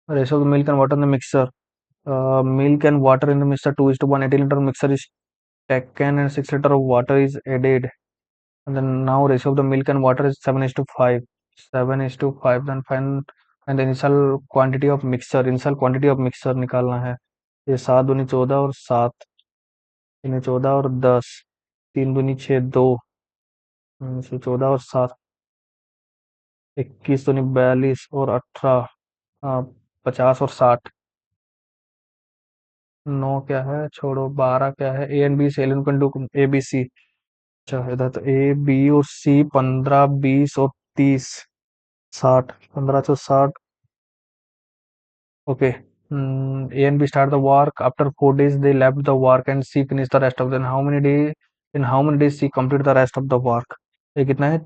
Ratio of milk and water in the mixer, milk and water in the mixture 2:1, 80 liter mixture is taken and 6 liter of water is added, and then now ratio of the milk and water is 7:5, 7:5। then find the initial quantity of mixture निकालना है। ये 7 दूनी 14 और 7 इन्हें 14 और 10, 3 दूनी 6, 2, 14 और 7, 21 दूनी 42 और 18, 50 और 60, 9 क्या है, छोड़ो, 12 क्या है, ए एंड बी से alien to A B C. अच्छा, इधर तो ए बी और सी, 15, 20 और 30, 60, 15 से 60। Okay, A and B start the work. After 4 days, they left the work and C finished the rest of them. In how many days C complete the rest of the work? ये कितना है?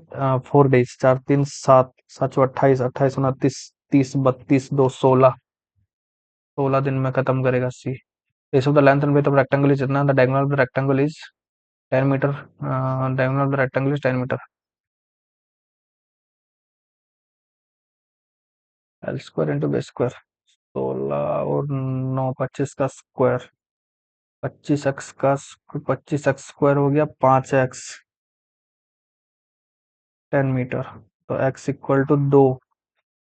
4 days, 4 3 7, 7 चौ 28, 28 29, 30 32 16, 16 दिन में खत्म करेगा C. Base of the length and width of rectangle is इतना. The diagonal of the rectangle is 10 meter. Diagonal of the rectangle is 10 meter. L square into base square. 16 और 9, 25 का स्क्वायर, 25x हो गया 5x, 10 मीटर, तो x = 2।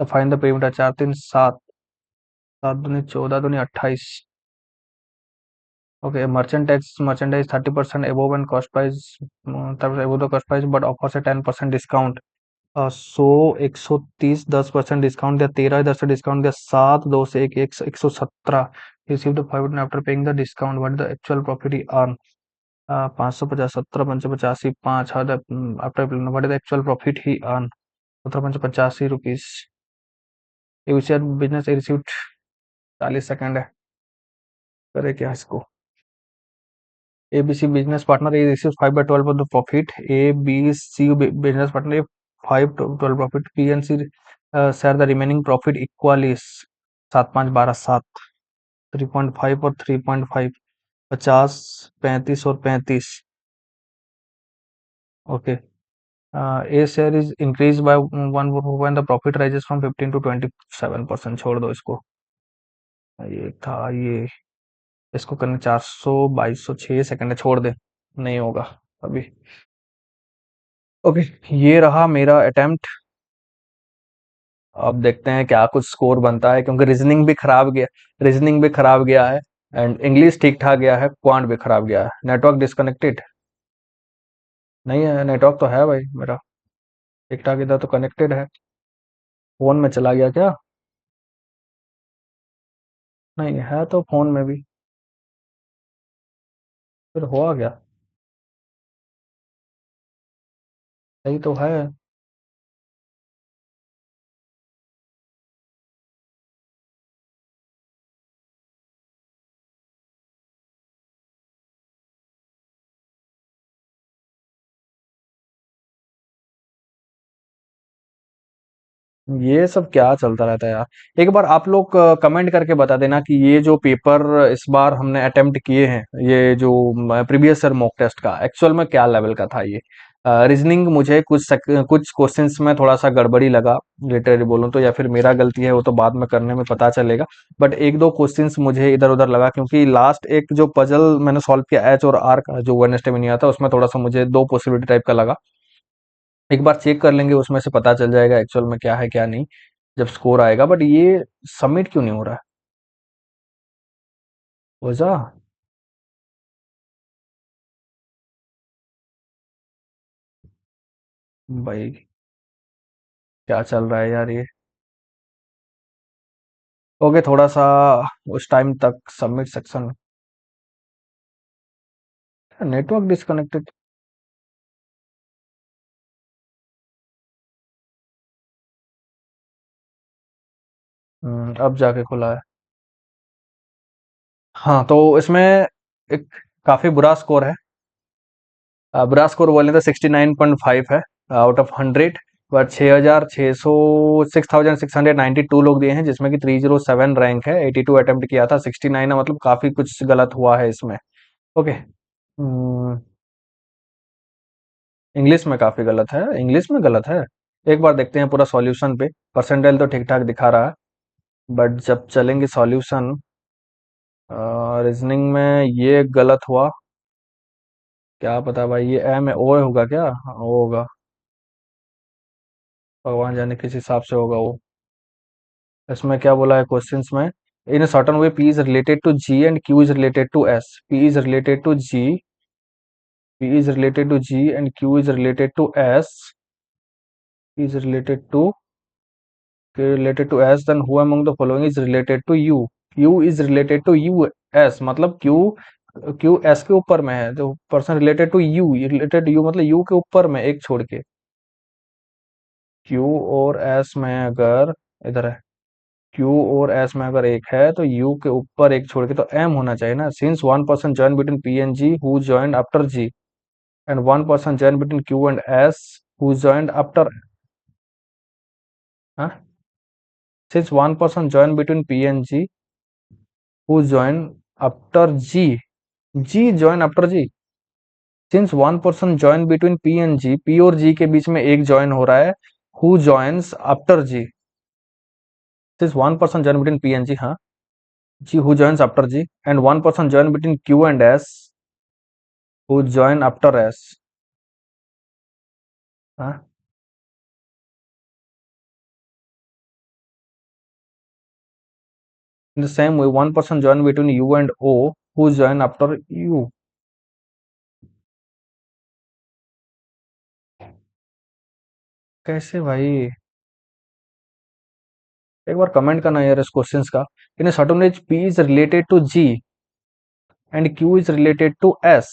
तो find the perimeter, 4 3 7, 7 दूनी 14 दूनी 28। Okay, merchandise 30% above and cost price, 30% above the cost price but offers a 10% discount. 100, 130, 10% discount दिया, 13 10 से डिस्काउंट दिया, 7 2 से 117। Receive the 5 after paying the discount, what is the actual profit he earn? 550, 17 5 85, 5 after what is the actual profit he earn? 17 5 85 rupees. ABC business received, 40 second है, करे क्या इसको? ABC business partner A receives 5/12 of the profit. ABC business partner A 5/12 profit. B and C share the remaining profit equally. 7 5 12 7, 3.5 और 3.5, 50 35 और 35। Okay, A share is increased by 1 when the profit rises from 15 to 27%। छोड़ दो इसको, ये था ये, इसको करने 400 2206 सेकंड है, छोड़ दे, नहीं होगा अभी। ओके, ये रहा मेरा अटेम्प्ट। अब देखते हैं क्या कुछ स्कोर बनता है, क्योंकि रीजनिंग भी खराब गया है एंड इंग्लिश ठीक ठाक गया है, क्वांट भी खराब गया है। नेटवर्क डिस्कनेक्टेड नहीं है, नेटवर्क तो है भाई मेरा ठीक ठाक, इधर तो कनेक्टेड है। फोन में चला गया क्या? नहीं है तो फोन में भी, फिर हुआ गया, सही तो है। ये सब क्या चलता रहता है यार? एक बार आप लोग कमेंट करके बता देना कि ये जो पेपर इस बार हमने अटेम्प्ट किए हैं, ये जो प्रीवियस ईयर मॉक टेस्ट का एक्चुअल में क्या लेवल का था ये। रीजनिंग मुझे कुछ क्वेश्चंस में थोड़ा सा गड़बड़ी लगा, लिटरली बोलूं तो, या फिर मेरा गलती है वो तो बाद में करने में पता चलेगा। बट एक दो क्वेश्चंस मुझे इधर उधर लगा, क्योंकि लास्ट एक जो पजल मैंने सॉल्व किया एच और आर का, जो वेडनेसडे में नहीं आता, उसमें थोड़ा सा मुझे दो पॉसिबिलिटी टाइप का लगा। एक बार चेक कर लेंगे, उसमें से पता चल जाएगा एक्चुअल में क्या है क्या नहीं, जब स्कोर आएगा। बट ये सबमिट क्यों नहीं हो रहा है? वजह? भाई क्या चल रहा है यार ये? ओके, थोड़ा सा उस टाइम तक सबमिट सेक्शन, नेटवर्क डिस्कनेक्टेड। अब जाके खुला है। हाँ, तो इसमें एक काफी बुरा स्कोर है। बुरा स्कोर बोले तो 69.5 है आउट ऑफ 100। बट 6,692 लोग दिए हैं, जिसमें कि 307 रैंक है, 82 अटेम्प्ट किया था, 69 है, मतलब काफी कुछ गलत हुआ है इसमें। ओके, इंग्लिश में काफी गलत है, इंग्लिश में गलत है। एक बार देखते हैं पूरा सॉल्यूशन पे, परसेंटाइल तो ठीक ठाक दिखा रहा है, बट जब चलेंगे सॉल्यूशन, रीजनिंग में ये गलत हुआ, क्या पता भाई, ये एम ओ होगा क्या? हाँ, ओ होगा, भगवान जाने किस हिसाब से होगा वो। इसमें क्या बोला है क्वेश्चंस में? in a certain way P is related to G and Q is related to S. P is related to G, P is related to G and Q is related to S. P is related to S, then who among the following is related to U? Q is related to U S, मतलब Q S के ऊपर में है, तो person related to you, related to you मतलब you के ऊपर में एक छोड़ के। Q और S में अगर इधर है, Q और S में अगर एक है तो U के ऊपर एक छोड़ के तो M होना चाहिए ना। Since one person join between P and G who joined after G and one person joined between Q and S who joined after, huh? Since one person joined between P and G who joined after G, G joined after G. Since one person joined between P and G, P और G के बीच में एक join हो रहा है, who joins after G. Since one person joined between P and G, हाँ, G who joins after G and one person joined between Q and S who join after S, हाँ. In the same way, one person joined between U and O who join after U. कैसे भाई? एक बार comment करना यार इस questions का। In certain age P is related to G and Q is related to S.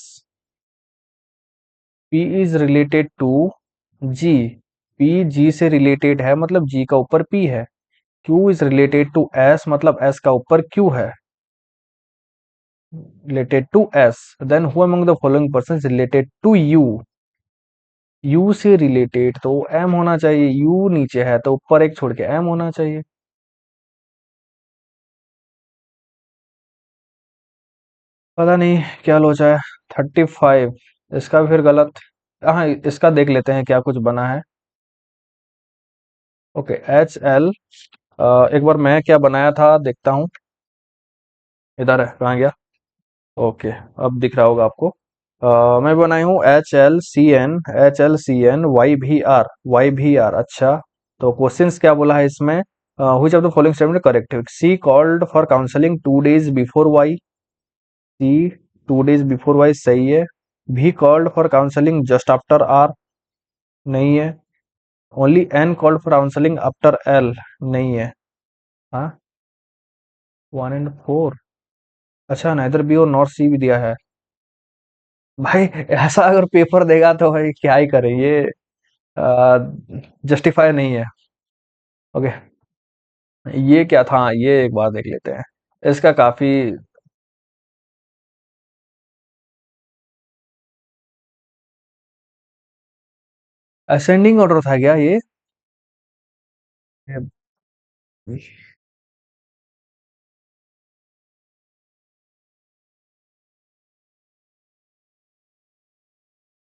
P is related to G. P G से related है मतलब G का ऊपर P है। Q is related to S मतलब S का ऊपर Q है। Related to S. Then who among the following persons related to U? U से रिलेटेड तो M होना चाहिए। U नीचे है तो ऊपर एक छोड़ के M होना चाहिए। पता नहीं क्या लोचा है। 35, इसका भी फिर गलत। हाँ, इसका देख लेते हैं क्या कुछ बना है। ओके, HL, एक बार मैं क्या बनाया था देखता हूँ। इधर है, कहाँ गया? ओके, अब दिख रहा होगा आपको। मैं बनाई हूँ HLCN YVR। अच्छा, तो क्वेश्चंस क्या बोला है इसमें? Which of the following statement correct है? C called for counselling 2 days before Y. C 2 days before Y सही है। B called for counselling just after R नहीं है। Only N called for counselling after L नहीं है। हाँ, 1 and 4। अच्छा, neither B और नॉट सी भी दिया है। भाई ऐसा अगर पेपर देगा तो भाई क्या ही करें, ये जस्टिफाई नहीं है। ओके, ये क्या था, ये एक बार देख लेते हैं। इसका काफी असेंडिंग ऑर्डर था क्या ये?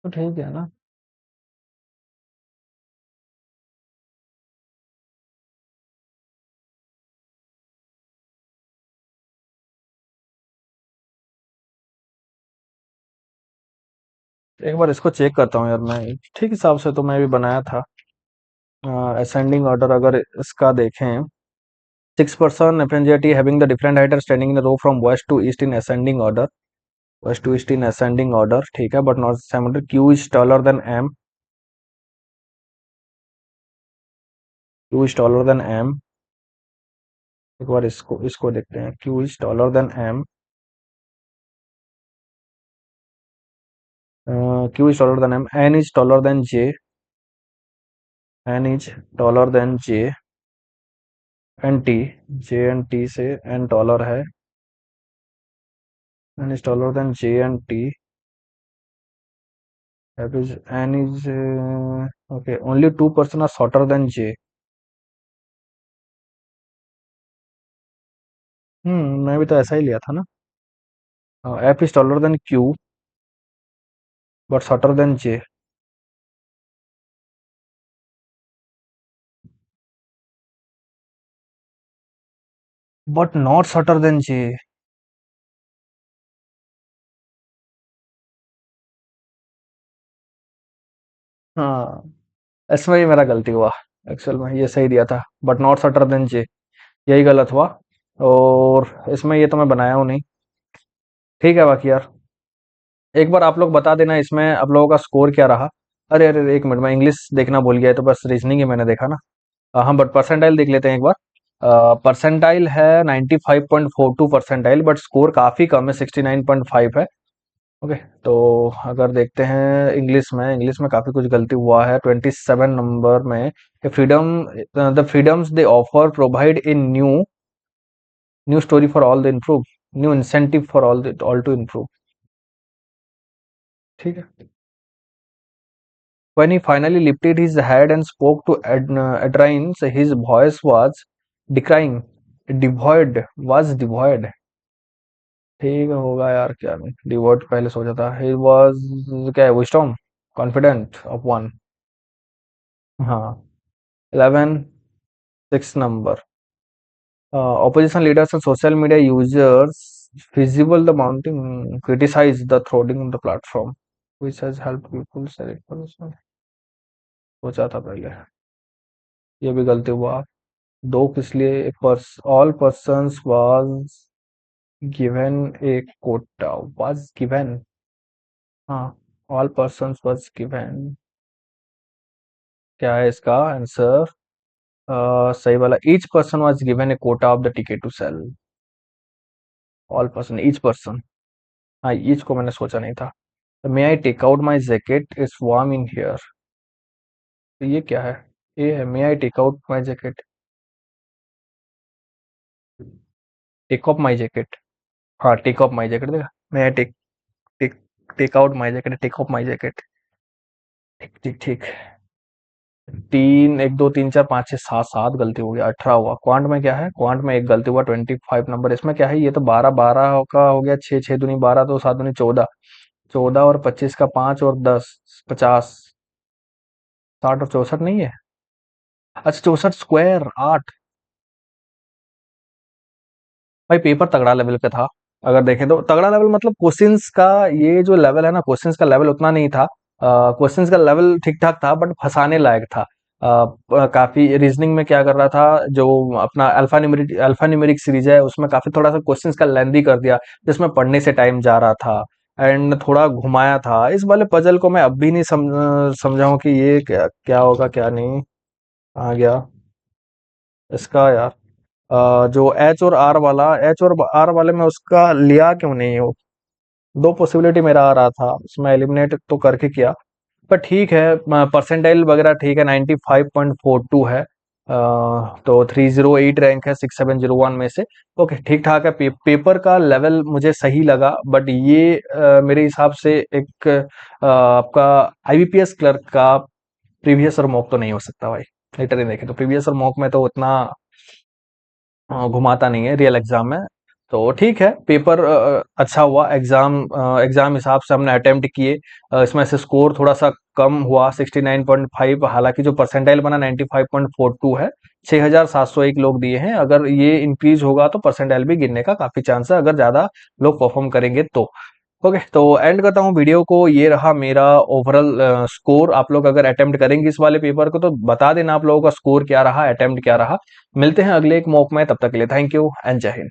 तो ठीक है ना। एक बार इसको चेक करता हूँ यार मैं। ठीक हिसाब से तो मैं भी बनाया था। असेंडिंग ऑर्डर अगर इसका देखें, 6 person FNGT having the different height are standing in a row from west to east in ascending order, west to east in ascending order, ठीक है, but not symmetry। Q is taller than M, Q is taller than M। एक बार इसको इसको देखते हैं। Q is taller than M, Q is taller than M, N is taller than J, N is taller than J and T, J and T से N taller है, N is taller than J and T, that is N is okay, only 2 person are shorter than J। मैं भी तो ऐसा ही लिया था ना। F is taller than Q but shorter than J, but not shorter than J। हाँ, इसमें ही मेरा गलती हुआ। एक्चुअल में ये सही दिया था, बट नॉट शॉर्टर देन जे, यही गलत हुआ। और इसमें ये तो मैं बनाया हूँ नहीं। ठीक है बाकी यार, एक बार आप लोग बता देना इसमें आप लोगों का स्कोर क्या रहा। अरे अरे एक मिनट, मैं इंग्लिश देखना भूल गया, तो बस रीजनिंग ही मैंने देखा ना। हाँ बट परसेंटाइल देख लेते हैं एक बार। परसेंटाइल है 95.42 परसेंटाइल, बट स्कोर काफ़ी कम है, 69.5 है। ओके, तो अगर देखते हैं इंग्लिश में काफ़ी कुछ गलती हुआ है। 27 नंबर में, freedom the freedoms they offer provide in new new story for all the improve, new incentive for all to improve. ठीक है। When he finally lifted his head and spoke to Adrian, his voice was decrying, devoid. ठीक होगा यार, क्या नहीं devote पहले सोचा था। ही वॉज क्या है, विस्टॉम, कॉन्फिडेंट ऑफ वन। हाँ। 11, 6 number, opposition leaders and social media users visible the mounting criticize the throttling on the platform, which has helped people select person। सोचा था पहले, ये भी गलती हुआ। दो किस लिए, all persons was given a quota, was given. हाँ, ऑल पर्सन्स वाज गिवन, क्या है इसका आंसर? सही वाला, each person was given a quota of the ticket to sell. All person, each person. हाँ, ईच को मैंने सोचा नहीं था। May I take out my jacket, it's warm in here. तो ये क्या है? ये है may I take out my jacket, take off my jacket. हाँ, टेक ऑफ माई जैकेट, देखा। May I take take take out my jacket, take off my jacket. ठीक ठीक ठीक। तीन, एक दो तीन चार पाँच छः सात, सात गलती हो गया, 18 हुआ। क्वांट में क्या है? क्वांट में एक गलती हुआ, 25 नंबर। इसमें क्या है, ये तो 12 12 का हो गया, छः छः दूनी 12, तो सात दूनी 14, 14 और 25 का 5 और 10, 50, 60 और 64 नहीं है? अच्छा, 64 स्क्वायर 8। भाई पेपर तगड़ा लेवल का था, अगर देखें तो तगड़ा लेवल, मतलब क्वेश्चंस का ये जो लेवल है ना, क्वेश्चंस का लेवल उतना नहीं था। क्वेश्चंस का लेवल ठीक ठाक था, बट फंसाने लायक था। काफी रीजनिंग में क्या कर रहा था, जो अपना अल्फा न्यूमेरिक सीरीज है, उसमें काफी थोड़ा सा क्वेश्चंस का लेंदी कर दिया, जिसमें पढ़ने से टाइम जा रहा था। एंड थोड़ा घुमाया था। इस वाले पजल को मैं अब भी नहीं समझा हूँ कि ये क्या क्या होगा क्या नहीं। आ गया इसका यार, जो एच और आर वाले में उसका लिया क्यों नहीं हो? दो पॉसिबिलिटी मेरा आ रहा था, उसमें एलिमिनेट तो करके किया। पर ठीक है, परसेंटाइल वगैरह ठीक है, 95.42 है। तो 308 रैंक है 6701 में से। ओके, ठीक ठाक है। पेपर का लेवल मुझे सही लगा, बट ये मेरे हिसाब से एक आपका आईबीपीएस क्लर्क का प्रीवियस और मॉक तो नहीं हो सकता भाई। लिटरली देखें तो प्रीवियस और मॉक में तो उतना घुमाता नहीं है रियल एग्जाम में। तो ठीक है, पेपर अच्छा हुआ। एग्जाम हिसाब से हमने अटेम्प्ट किए। इसमें से स्कोर थोड़ा सा कम हुआ, 69.5। हालांकि जो परसेंटाइल बना 95.42 है। 6701 लोग दिए हैं। अगर ये इंक्रीज होगा तो परसेंटाइल भी गिरने का काफी चांस है, अगर ज्यादा लोग परफॉर्म करेंगे तो। ओके, तो एंड करता हूँ वीडियो को। ये रहा मेरा ओवरऑल स्कोर। आप लोग अगर अटेम्प्ट करेंगे इस वाले पेपर को, तो बता देना आप लोगों का स्कोर क्या रहा, अटेम्प्ट क्या रहा। मिलते हैं अगले एक मॉक में, तब तक के लिए थैंक यू एंड जय हिंद।